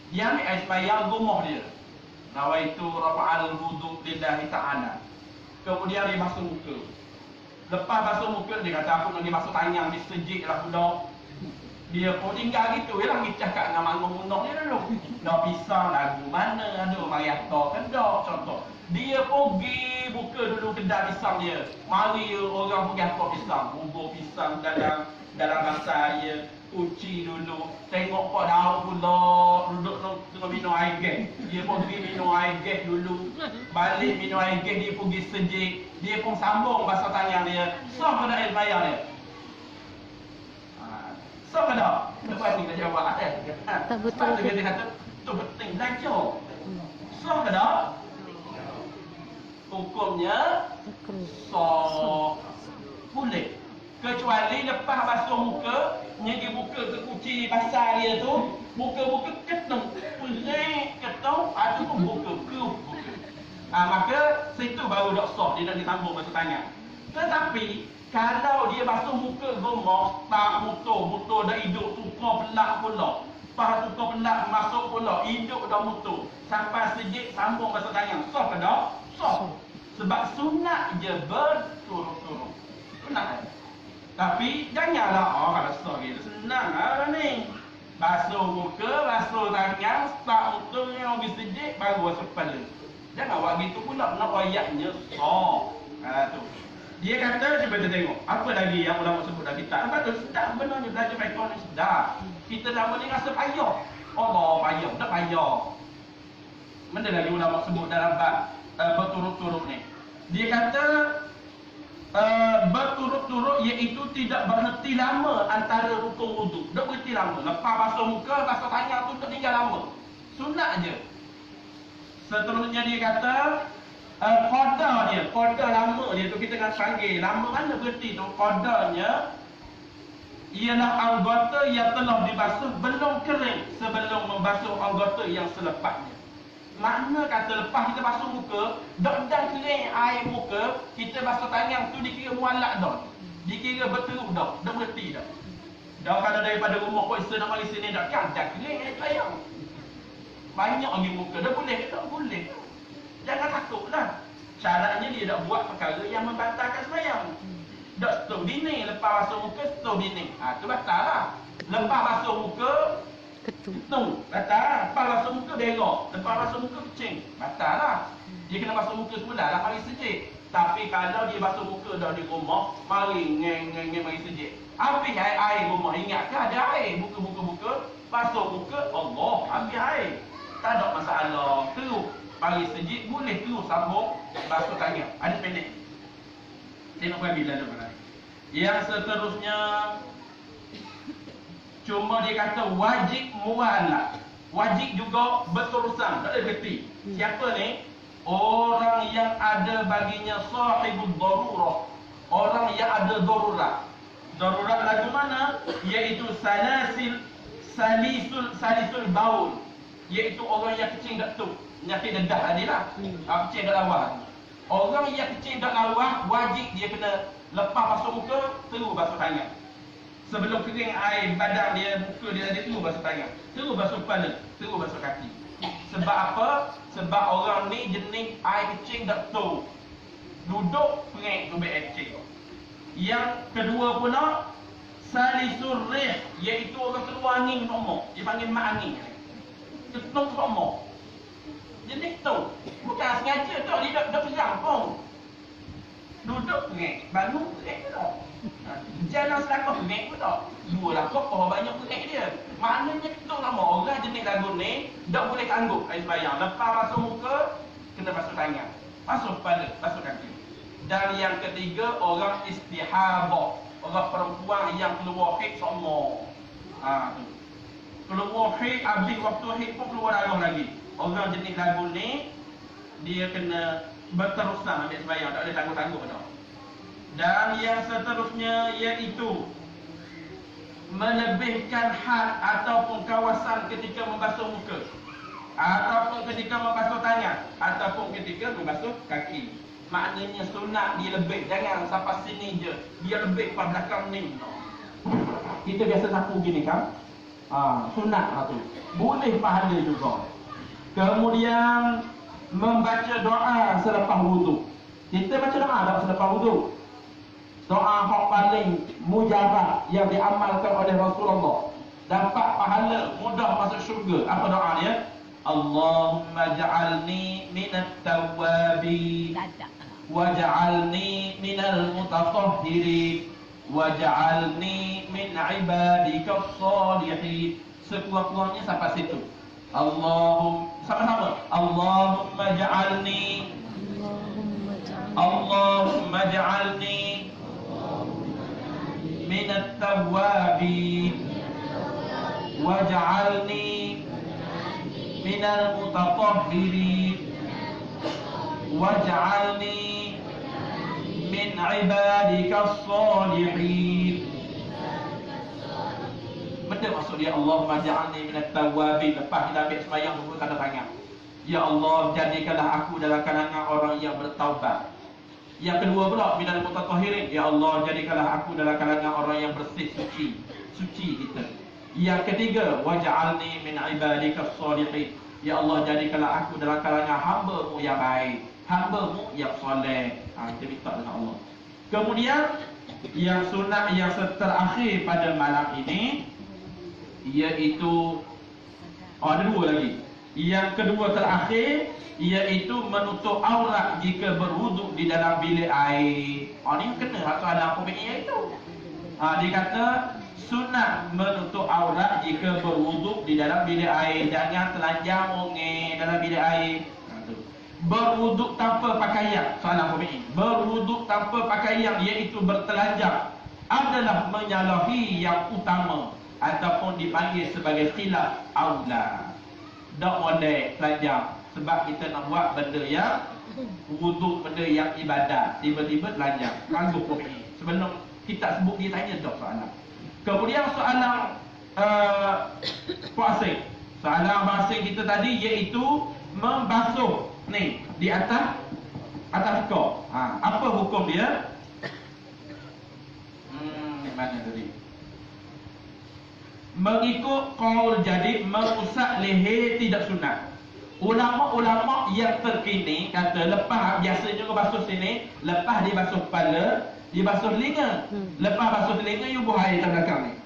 Speaker 1: Dia ambil air sembahyang rumah dia. Nawaitu rafa'al wudu lillahi ta'ala. Kemudian dia basuh muka. Lepas basuh muka, dia kata aku nak dia basuh tangan, dia sejik lah pula. Dia pun tinggal gitu, dia lagi cakap dengan manggung undang dia dulu. Dah pisang lagu mana, ada mariata kan dah, contoh. Dia pergi buka dulu kedai pisang dia. Mari orang pergi apa pisang, bubur pisang dalam rasa dia. Uci dulu, tengok pak daun pula, duduk tengah minum air gas. Dia pun pergi minum air gas dulu. Balik minum air gas, dia pergi sejik. Dia pun sambung basuh tangan dia. So pada air bayar dia. So ke tak? Lepas ni kita jawab
Speaker 2: Tak betul.
Speaker 1: Sebab tu kita kata, tu penting belajar. So ke tak? Hukumnya so boleh. Kecuali lepas basuh muka, dia buka ke kuci basah dia tu, buka-buka ketung, pelik ketung, ada pun buka. Maka situ baru dak sah dia nak disambung basuh tangan. Tetapi kalau dia basuh muka gemuk, tak mutu dah hidup tukar pelak pula. Lepas tukar pelak masuk pula, hidup dah mutu. Sampai sejik sambung basuh tangan. Sah ke tak? Sah. Sebab sunat je berturut-turut. Sunat. Tapi janganlah kalau sah gitu. Senang lah ni. Basuh muka, basuh tangan, start mutu yang habis sejik, baru basuh kepala. Jangan buat gitu pula. Nak ayatnya sah. Tu. Dia kata, cuba kita tengok. Apa lagi yang ulama sebut dalam kitab? Lepas tu, sedap benarnya belajar mereka ni sedap. Kita lama ni rasa payah. Allah payah, tak payah. Mana lagi ulama sebut dalam bab berturut-turut ni? Dia kata, berturut-turut iaitu tidak berhenti lama antara rukun wuduk. Tak berhenti lama. Lepas basuh muka, basuh tangan tu tak tinggal lama. Sunat je. Seterusnya dia kata, qada lama dia tu kita nak panggil lama mana berhenti tu. Qadanya ialah anggota yang telah dibasuh belum kering sebelum membasuh anggota yang selepasnya. Makna kata lepas kita basuh muka, dak dah kering air muka, kita basuh tangan tu dikira mualak dah. Dikira berterus dah, dah berhenti dah. Dah kalau daripada rumah kau isa nak mari sini dah kan dah kering air sayang. Banyak lagi muka, dah boleh ke tak boleh. Jangan takutlah. Syaratnya dia tak buat perkara yang membatalkan sembahyang. Tak stop dinding. Lepas basuh muka, stop dinding. Tu batal lah. Lepas basuh muka, ketung. Batal. Lepas basuh muka, berak. Lepas basuh muka, kecing. Batal lah. Dia kena basuh muka semula lah, mari sejik. Tapi kalau dia basuh muka dah di rumah, mari ngeng mari sejik. Habis air rumah. Ingat ke ada air? Buka. Basuh muka, Allah, habis air. Tak ada masalah. Terus. Bagi sejik boleh terus sambung basuh tangan. Ada pendek. Tengok bila ada mana. Yang seterusnya Cuma dia kata wajib mualah. Wajib juga berterusan, tak ada berhenti. Siapa ni? Orang yang ada baginya sahibul darurah. Orang yang ada darurat. Darurat lagu mana? Iaitu salisul baul. Iaitu orang yang kecil tak tu. Penyakit dedah tadi lah. Kecil tak lawa. Orang yang kecil tak lawa, wajib dia kena lepas basuh muka, terus basuh tangan. Sebelum kering air badan dia, muka dia tadi, terus basuh tangan. Terus basuh kepala, terus basuh kaki. Sebab apa? Sebab orang ni jenis air kecil tak tu. Duduk, perik tubik air kecil. Yang kedua pula, salisul rih, iaitu orang keluar angin normal. Dia panggil mak angin. Ketuk normal. Jenis tu. Bukan sengaja tu, dia dah pegang pun. Duduk perik, bangun perik tu. Jalan selangkah perik pun tak. Dua lah kokoh banyak perik dia. Maknanya ketuk lama. Orang jenis lagu ni tak boleh tangguh air sembahyang. Lepas basuh muka, kena basuh tangan. Basuh kepala, basuh kaki. Dan yang ketiga, orang istihabah. Orang perempuan yang keluar haid semua. Keluar haid, habis waktu haid pun keluar darah lagi. Orang jenis lagu ni, dia kena berterusan ambil sembahyang. Tak boleh tangguh-tangguh dah. Dan yang seterusnya iaitu melebihkan had ataupun kawasan ketika membasuh muka, ataupun ketika membasuh tangan, ataupun ketika membasuh kaki. Maknanya sunat dia lebih. Jangan sampai sini je, dia lebih pada belakang ni. Kita biasa sapu gini kan, sunat lah tu. Boleh pahala juga. Kemudian membaca doa selepas wudu. Kita baca doa tak selepas wudu? Doa hak paling mujabah yang diamalkan oleh Rasulullah, dapat pahala, mudah masuk syurga. Apa doa dia? Allahumma ja'alni minat tawwabin waj'alni minal mutatahhirin waj'alni min ibadikas salihin. Sekurang-kurangnya sampai situ. Sama-sama. Allahumma ja'alni minat tawwabin waj'alni minal mutatahhirin waj'alni min ibadikas salihin. Benda maksud dia Allahumma ja'alni minat tawwabin. Lepas kita ambil sembahyang, buka tanda tangan. Ya Allah, jadikanlah aku dalam kalangan orang yang bertaubat. Yang kedua pula, minal mutatahhirin. Ya Allah, jadikanlah aku dalam kalangan orang yang bersih, suci kita. Yang ketiga, waj'alni min ibadikas salihin. Ya Allah, jadikanlah aku dalam kalangan hamba-Mu yang baik, hamba-Mu yang soleh. Kita minta dengan Allah. Kemudian yang sunat yang terakhir pada malam ini iaitu ada dua lagi. Yang kedua terakhir iaitu menutup aurat jika berwuduk di dalam bilik air. Ni kena soalan pemilik itu. Dia kata sunat menutup aurat jika berwuduk di dalam bilik air. Jangan telanjang mungkin dalam bilik air. Berwuduk tanpa pakaian. Soalan pemilik. Berwuduk tanpa pakaian iaitu bertelanjang adalah menyalahi yang utama ataupun dipanggil sebagai khilaf aula. Tak boleh telanjang sebab kita nak buat benda yang wuduk, benda yang ibadat, tiba-tiba telanjang. Tangguh pemilik. Sebelum kita sebut dia tanya dah soalan. Kemudian soalan puasing. Soalan puasing kita tadi iaitu membasuh ni di atas kau. Apa hukum dia? Mana tadi? Mengikut qaul jadi mengusap leher tidak sunat. Ulama-ulama yang terkini kata lepas biasanya basuh sini, lepas dia basuh kepala, dia basuh telinga. Lepas basuh telinga, you buah air atas belakang ni.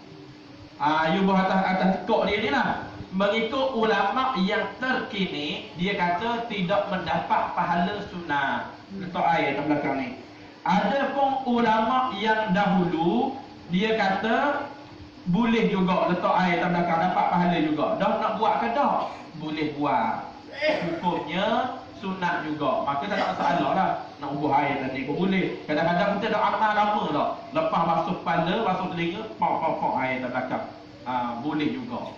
Speaker 1: You buah atas tekuk dia ni lah. Mengikut ulama yang terkini, dia kata tidak mendapat pahala sunat. Letak air atas belakang ni. Ada pun ulama yang dahulu, dia kata boleh juga letak air atas belakang, dapat pahala juga. Dah nak buat ke tak? Boleh buat. Hukumnya sunat juga. Maka tak ada masalah lah. Nak ubah air tadi pun boleh. Kadang-kadang kita dah amal lama dah. Lepas basuh kepala, basuh telinga, pok air atas belakang. Boleh juga.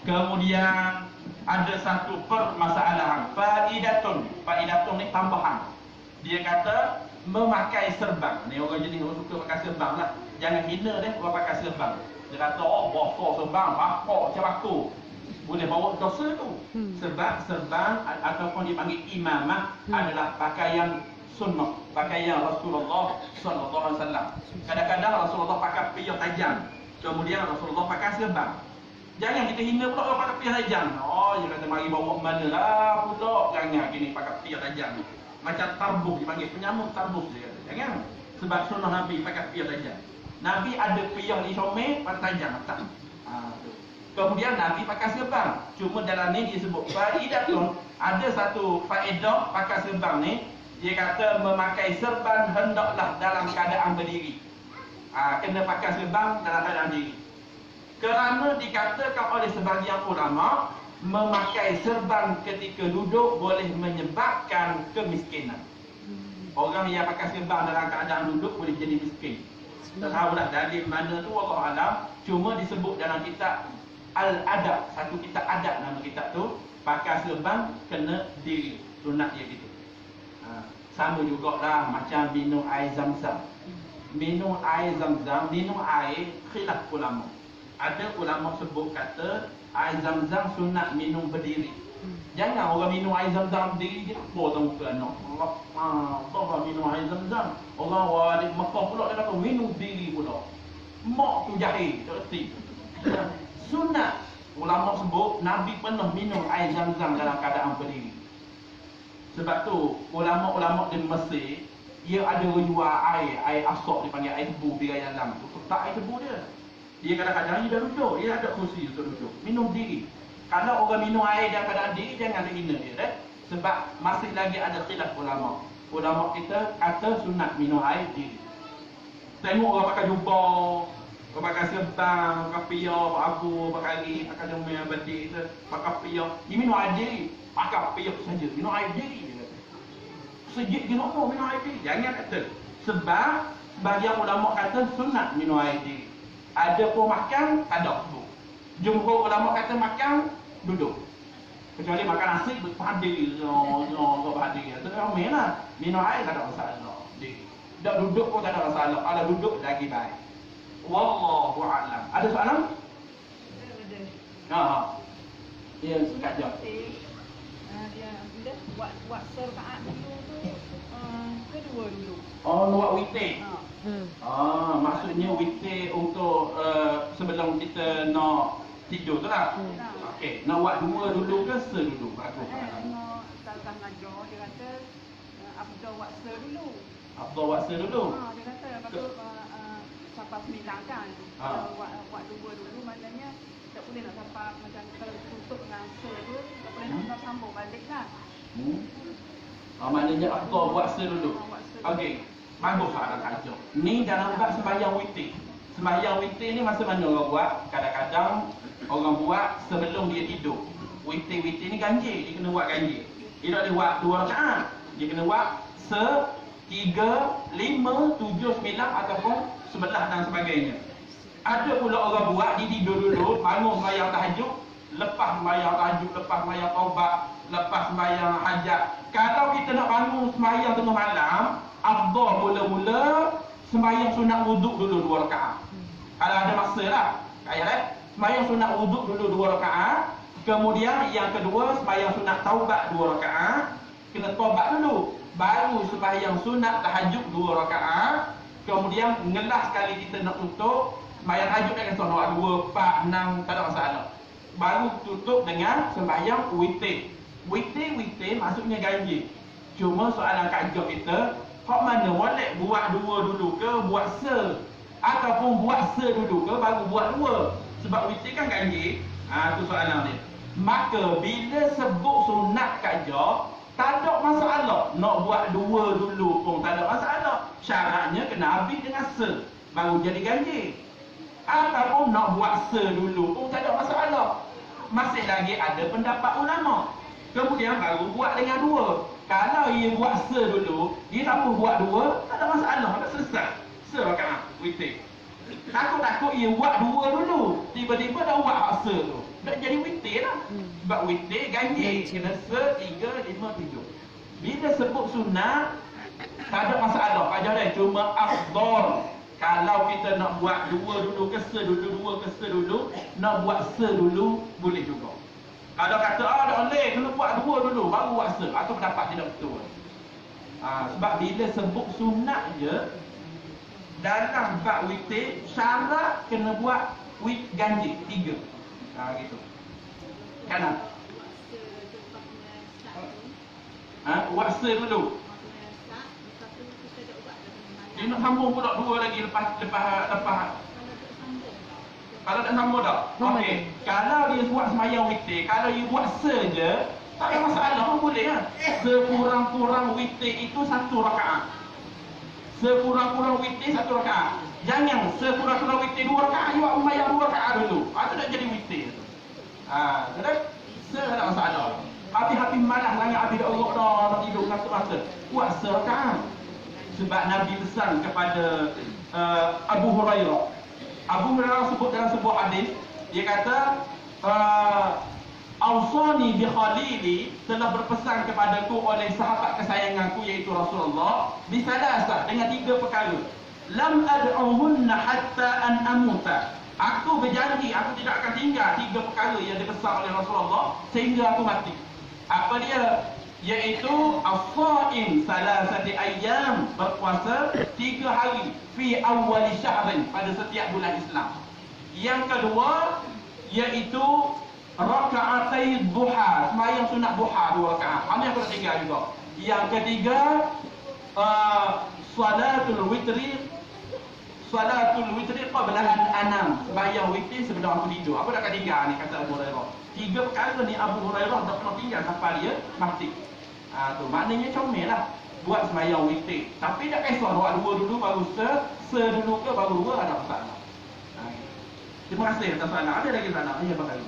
Speaker 1: Kemudian ada satu permasalahan, faidatun ni tambahan. Dia kata memakai serban. Ni orang jenis orang suka pakai serban lah. Jangan hina dia orang pakai serban. Dia kata bosor serban, bapak macam aku. Boleh bawa dosa tu. Sebab serban ataupun dipanggil imamah adalah pakaian sunnah, pakaian Rasulullah sallallahu alaihi wasallam. Kadang-kadang Rasulullah pakai piyah tajam. Kemudian Rasulullah pakai serban. Jangan kita hina pula orang pakai piyah tajam. Dia kata mari bawa mana lah pula. Jangan gini pakai piyah tajam. Macam tarbus dipanggil, penyamuk tarbus dia kata. Jangan. Sebab sunnah Nabi pakai piyah tajam. Nabi ada piyah di somek pakai tajam tak. Kemudian Nabi pakai serban. Cuma dalam ni disebut faidatun. Ada satu faedah pakai serban ni. Dia kata memakai serban hendaklah dalam keadaan berdiri. Kena pakai serban dalam keadaan diri. Kerana dikatakan oleh sebagian ulama, memakai serban ketika duduk boleh menyebabkan kemiskinan. Orang yang pakai serban dalam keadaan duduk boleh jadi miskin. Tak tahulah dalil mana tu, Allah alam. Cuma disebut dalam kitab Al-Adab, satu kitab adab nama kitab tu, pakai serban kena diri. Sunat dia gitu. Sama jugalah macam minum air zam-zam. Minum air zam-zam, minum air khilaf ulama. Ada ulama sebut kata air zam-zam sunat minum berdiri. Jangan orang minum air zam-zam berdiri dia potong muka anak. Allah minum air zam-zam. Orang wali Mekah pula dia kata minum berdiri pula. Mak tu jahil, tak erti. Sunat ulama sebut Nabi pernah minum air zam-zam dalam keadaan berdiri. Sebab tu ulama-ulama di Mesir dia ada jual air asok dipanggil air tebu di dalam tu. Tak air tebu dia. Dia kadang-kadang dia dah duduk, dia ada kursi untuk duduk. Minum diri. Kalau orang minum air dalam keadaan diri jangan dihina dia. Sebab masih lagi ada khilaf ulama. Ulama kita kata sunat minum air diri. Tengok orang pakai jubah, orang pakai serban, pakai piyah, pakai abu, pakai air, pakai jomel, batik itu, pakai piyah. Dia minum air diri. Pakai piyah saja, minum air diri dia kata. Sejik dia nak minum air diri. Jangan kata. Sebab sebagian ulama kata sunat minum air diri. Ada pun makan, tak ada duduk. Jumhur ulama kata makan, duduk. Kecuali makan nasi, bertahan diri. Bertahan diri. Itu ramai lah. Minum air tak ada masalah. Tak duduk pun tak ada masalah. Kalau duduk lagi baik. Wallahu a'lam. Ada soalan?
Speaker 4: Ada.
Speaker 1: Ya, sekat je.
Speaker 4: Dia buat serkaat dulu tu kedua dulu.
Speaker 1: Buat witir. Maksudnya witir untuk sebelum kita nak tidur tu lah. Okey, nak buat dua dulu ke se dulu? Bagus.
Speaker 4: Salkan ngajar dia kata abdul buat se dulu.
Speaker 1: Abdul buat se dulu.
Speaker 4: Dia kata lepas tu sampai 9 kan. Buat dua dulu maknanya tak boleh nak sampai macam kalau tutup dengan se tu tak boleh nak sambung balik lah.
Speaker 1: Maknanya Abdul buat se dulu. Okey. Bagus soalan tajuk. Ni dalam bab sembahyang witir. Sembahyang witir ni masa mana orang buat? Kadang-kadang orang buat sebelum dia tidur. Witir-witir ni ganjil, dia kena buat ganjil. Dia tak boleh buat 2 rakaat. Dia kena buat 3, 5, 7, 9 ataupun 11 dan sebagainya. Ada pula orang buat dia tidur dulu, bangun sembahyang tahajud, lepas sembahyang tahajud, lepas sembahyang taubat, lepas sembahyang hajat. Kalau kita nak bangun sembahyang tengah malam, afdal mula-mula sembahyang sunat wuduk dulu 2 rakaat. Kalau ada masa lah. Sembahyang sunat wuduk dulu 2 rakaat. Kemudian yang kedua sembahyang sunat taubat 2 rakaat. Kena taubat dulu. Baru sembahyang sunat tahajud 2 rakaat. Kemudian ngelas sekali kita nak tutup. Sembahyang tahajud kan solat 2, 4, 6 tak ada masalah. Baru tutup dengan sembahyang witir. Witir maksudnya ganjil. Cuma soalan kajian kita, hak mana molek buat 2 dulu ke buat se? Ataupun buat se dulu ke baru buat 2? Sebab witir kan ganjil. Tu soalan dia. Maka bila sebut sunat kajian, tak ada masalah. Nak buat 2 dulu pun tak ada masalah. Syaratnya kena habis dengan se baru jadi ganjil. Ataupun nak buat se dulu pun tak ada masalah. Masih lagi ada pendapat ulama. Kemudian baru buat dengan 2. Kalau ia buat se dulu, dia tak pun buat 2, tak ada masalah, tak selesai. Se rakaat witir. Takut-takut ia buat dua dulu. Tiba-tiba dah buat hak se tu. Dah jadi witir lah. Sebab witir ganjil. Kena se, 3, 5, 7. Bila sebut sunat, tak ada masalah. Kajar dia cuma afdal. Kalau kita nak buat dua dulu ke se dulu, dua ke se dulu, nak buat se dulu, boleh juga. Kalau kata, tak boleh, kena buat dua dulu, baru buat se. Atau pendapat tidak betul. Sebab bila sebut sunat je, dalam bab witir, syarat kena buat wit ganjil, 3. Gitu. Kanan. Buat se dulu. Dia nak sambung pula 2 lagi lepas. Kalau tak sambung tak? Okey. Kalau dia buat semayang witir, kalau dia buat se je, tak ada masalah pun boleh lah. Sekurang-kurang witir itu 1 rakaat. Sekurang-kurang witir 1 rakaat. Jangan sekurang-kurang witir 2 rakaat, you buat semayang 2 rakaat dulu. Itu dah jadi witir. Betul? Se tak ada masalah. Hati-hati malas sangat, hati dah urut dah, nak tidur rasa-rasa. Buat se rakaat. Sebab Nabi pesan kepada Abu Hurairah. Abu Hurairah sebut dalam sebuah hadis, dia kata, Awsani bi khalili, telah berpesan kepadaku oleh sahabat kesayanganku iaitu Rasulullah, bisalasah, dengan 3 perkara. Lam ad'uhunna hatta an amuta. Aku berjanji aku tidak akan tinggal 3 perkara yang dipesan oleh Rasulullah sehingga aku mati. Apa dia? Iaitu as-shaim salasati ayyam, berpuasa 3 hari fi awwal syahrin, pada setiap bulan Islam. Yang kedua iaitu rakaatai duha, sembahyang sunat duha 2 rakaat. Ini aku dah tinggal juga. Yang ketiga salatul witri qabla an anam, sembahyang witir sebelum aku tidur. Aku dah akan tinggal ni, kata Abu Hurairah. 3 perkara ni Abu Hurairah tak pernah tinggal sampai dia mati. Tu maknanya comel lah buat sembahyang witir. Tapi tak kisah buat 2 dulu baru se dulu ke baru 2, ada masalah. Terima kasih atas soalan. Ada lagi soalan? Ya, bakal.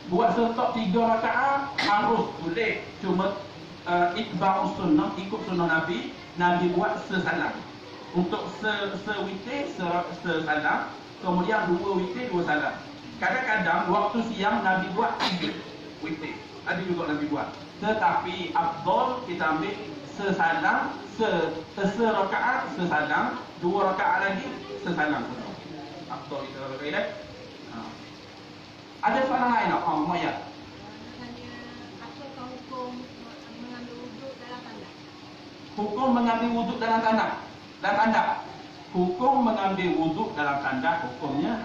Speaker 1: Buat setok 3 rakaat harus boleh. Cuma itba'us sunnah, ikut sunnah Nabi. Nabi buat sesalam. Untuk se witir, se salam. Kemudian 2 witir, 2 salam. Kadang-kadang waktu siang Nabi buat 3 witir. Ada juga Nabi buat. Tetapi afdal kita ambil sesalam, se-rakaat sesalam, 2 rakaat lagi sesalam. Afdal kita pakai dah. Ada soalan lain tak? Maya.
Speaker 5: Apakah hukum mengambil wuduk dalam tandas?
Speaker 1: Hukum mengambil wuduk dalam tandas. Dalam tandas. Hukum mengambil wuduk dalam tandas, hukumnya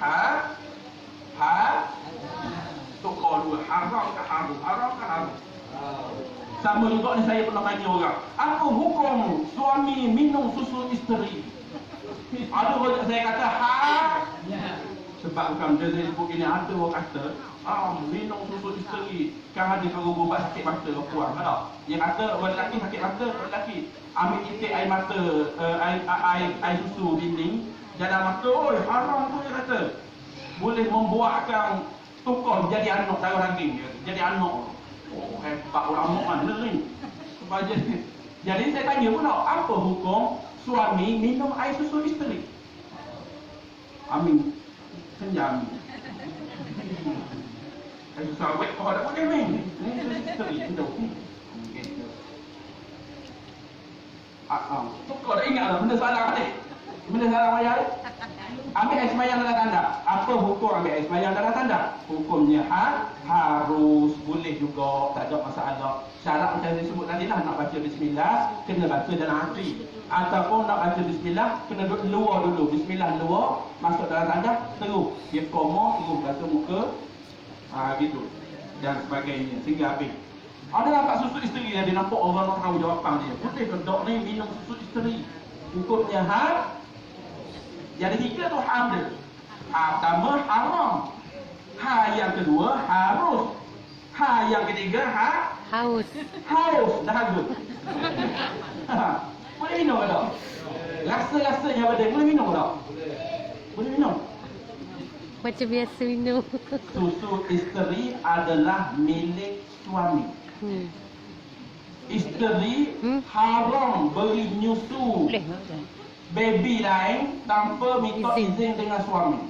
Speaker 1: tukar 2. Haram ke haram? Haram ke haram? Sama juga ni, saya pernah tanya orang, apa hukum suami minum susu isteri? Ada orang saya kata sebab bukan dia sebut ini, ada orang kata minum susu isteri kan ada kalau ubat sakit mata ke puan, tak? Dia kata orang lelaki sakit mata, orang lelaki ambil titik air mata, air susu dinding dalam mata, haram tu, dia kata boleh membuatkan tukar jadi anak darah daging, jadi anak. Hebat ulama mana ni? Jadi saya tanya pula, apa hukum suami minum air susu isteri? Amin. Senjam. Air susu awet kau tak boleh main. Ni susu isteri sudah. Kau dah ingat lah benda salah ni. Benda salah mayat. Ambil air semayang dalam tanda. Apa hukum ambil air semayang dalam tanda? Hukumnya harus, boleh juga, tak ada masalah. Syarat macam saya sebut tadi lah, nak baca bismillah, kena baca dalam hati. Ataupun nak baca bismillah, kena duduk luar dulu. Bismillah luar, masuk dalam tanda, terus. Dia koma, terus baca muka. Gitu. Dan sebagainya, sehingga habis. Ada nampak susu isteri yang dia nampak orang nak tahu jawapan dia. Boleh ke dok ni minum susu isteri? Hukumnya jadi 3 tu dia. Pertama haram. Yang kedua harus. Yang ketiga haus. Dahaga. Boleh minum ke tak? Rasa-rasanya badan boleh minum ke tak? Boleh minum.
Speaker 2: Macam biasa minum.
Speaker 1: Susu isteri adalah milik suami. Isteri haram beri nyusu baby lain tanpa minta izin dengan suami.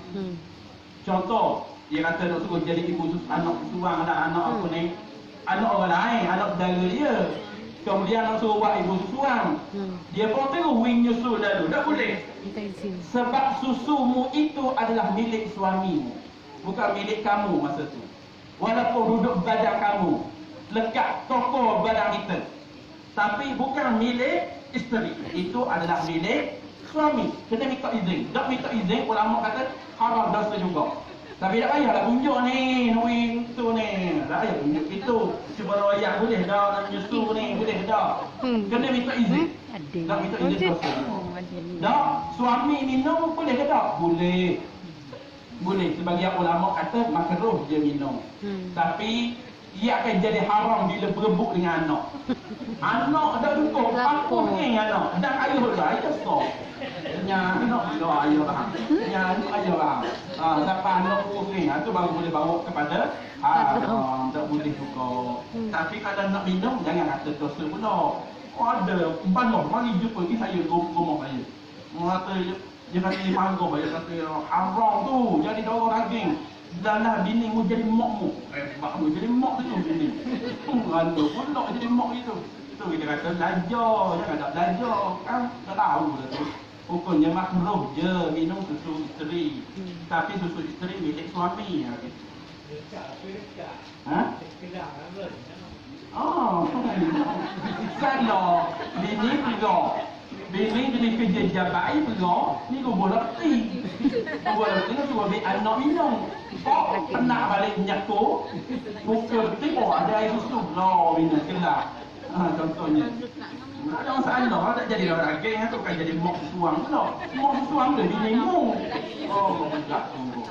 Speaker 1: Contoh, dia kata nak suruh jadi ibu anak seorang anak apa ni, anak orang lain, anak saudara dia. Kemudian nak suruh buat ibu seorang. Dia pun terus wing nyusul lalu. Tak boleh.
Speaker 2: Minta izin.
Speaker 1: Sebab susumu itu adalah milik suamimu, bukan milik kamu masa tu. Walaupun duduk badan kamu, lekat kokoh badan kita, tapi bukan milik isteri. Itu adalah milik suami. Kena minta izin. Tak minta izin, ulama kata haram, dosa juga. Tapi tak payahlah tunjuk ni, wing tu ni. Tak payah tunjuk itu. Cuba royak boleh dah, nak nyusu ni boleh dah. Kena minta izin. Tak minta izin dosa. Tak, suami minum boleh ke tak? Boleh. Boleh. Sebagian ulama kata makruh dia minum. Tapi ia akan jadi haram bila berebut dengan anak. Anak dah cukup, apa ni anak? Dan ayah dah, ayah stop. Yang anak bila ayah lah. Yang anak ayah lah. Siapa anak pusing, itu baru boleh bawa kepada haram. Tak boleh juga. Tapi kalau nak minum, jangan kata dosa pula. Ada, bandar, mari jumpa ni saya, rumah saya. Kata, dia kata dia marah, dia kata haram tu, jadi darah daging. Dalam bini mu jadi mak mu. Baru jadi mak tu bini. Randa pula jadi mak itu. Itu kita kata belajar, jangan tak belajar. Kan tak tahu dah tu. Hukumnya makruh je minum susu isteri. Tapi susu isteri milik suami. Ha? Salah. Bini pergi. Bini jadi kerja jabai pergi. Ni kau boleh reti. Kau boleh reti kau suruh anak minum. Kau pernah balik nyaku. Buka reti, ada air susu. No, minum kelak. Contohnya. Ada masalah, tak jadi orang daging, tu kan jadi mok suang pula. Mok suang dia bini mu. Oh, kau pejak tu.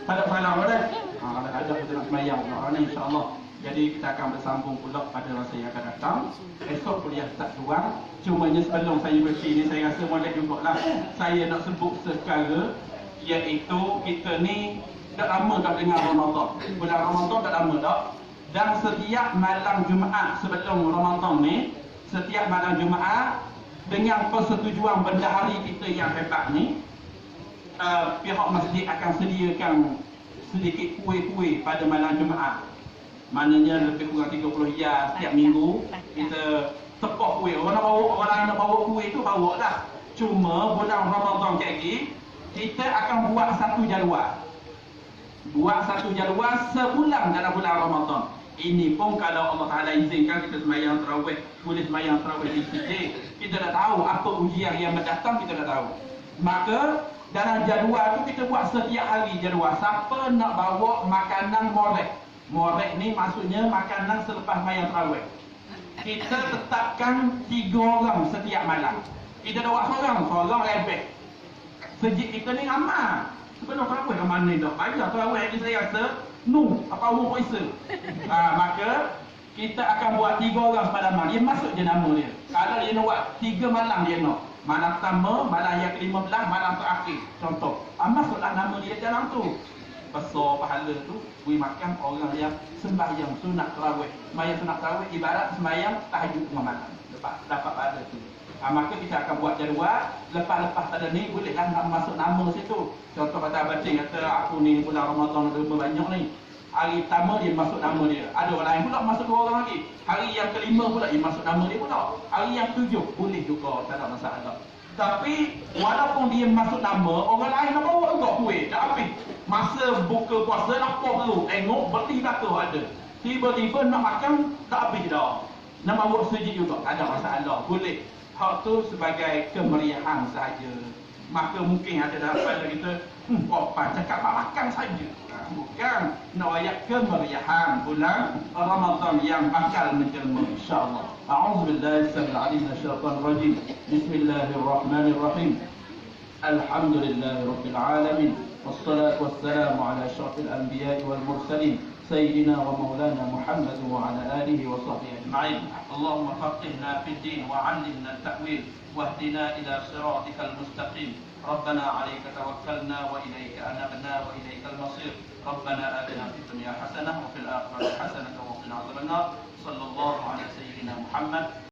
Speaker 1: Tak salah dah. Kalau ada kita nak semayang pula ni insya-Allah. Jadi kita akan bersambung pula pada masa yang akan datang. Esok kuliah tak kurang. Cumanya sebelum saya berhenti ni saya rasa boleh jugalah saya nak sebut secara, iaitu kita ni dah lama dah dengar Ramadan. Bulan Ramadan dah lama dah. Dan setiap malam Jumaat sebelum Ramadan ni, setiap malam Jumaat dengan persetujuan bendahari kita yang hebat ni, pihak masjid akan sediakan sedikit kuih-kuih pada malam Jumaat. Maknanya lebih kurang 30 riyal setiap minggu kita tepuk kuih. Orang nak bawa kuih tu bawa dah. Cuma bulan Ramadan lagi kita akan buat satu jadual. Buat satu jadual sebulan dalam bulan Ramadan. Ini pun kalau Allah Ta'ala izinkan kita semayang tarawih, boleh semayang tarawih di sini. Kita dah tahu apa ujian yang mendatang, kita dah tahu. Maka dalam jadual tu kita buat setiap hari jadual. Siapa nak bawa makanan morek? Morek ni maksudnya makanan selepas semayang tarawih. Kita tetapkan 3 orang setiap malam. Kita dah buat seorang lebih. Sejik kita ni ramai. Sebelum tarawih ke mana dah? Bayar tarawih ni saya rasa apa umur puasa. Maka kita akan buat 3 orang semalam. Dia masuk je nama dia. Kalau dia nak buat 3 malam dia nak. Malam pertama, malam yang ke-15, malam terakhir. Contoh. Masuklah nama dia dalam tu. Besar pahala tu, beri makan orang yang sembahyang sunat tarawih. Sembahyang sunat tarawih ibarat sembahyang tahajud tengah malam. Dapat pahala tu. Maka kita akan buat jadual. Lepas-lepas pada ni bolehlah nak masuk nama situ. Contoh kata bancing kata aku ni bulan Ramadan ada banyak ni. Hari pertama dia masuk nama dia. Ada orang lain pula masuk 2 orang lagi. Hari yang ke-5 pula dia masuk nama dia pula. Hari yang ke-7 boleh juga, tak ada masalah. Tapi walaupun dia masuk nama, orang lain nak bawa juga kuih. Tak habis. Masa buka puasa lapar perlu. Tengok berti belakang ada. Tiba-tiba nak makan tak habis dah. Nak bawa sejik juga, tak ada masalah. Boleh. Hak tu sebagai kemeriahan saja. Maka mungkin ada dalam pada kita, cakap makan saja. Bukan. Nak ayat kemeriahan bulan Ramadan yang bakal menjelma insya-Allah. A'udzubillahi samil alim minasyaitanir rajim. Bismillahirrahmanirrahim. Alhamdulillahi rabbil alamin. Wassalatu wassalamu ala asyrafil anbiya'i wal mursalin. سيدنا ومولانا محمد وعلى آله وصحبه أجمعين. اللهم فقهنا في الدين وعلمنا التأويل واهدنا إلى صراطك المستقيم. ربنا عليك توكلنا وإليك أنبنا وإليك المصير. ربنا آتنا في الدنيا حسنة وفي الآخرة حسنة وقنا عذاب النار. صلى الله على سيدنا محمد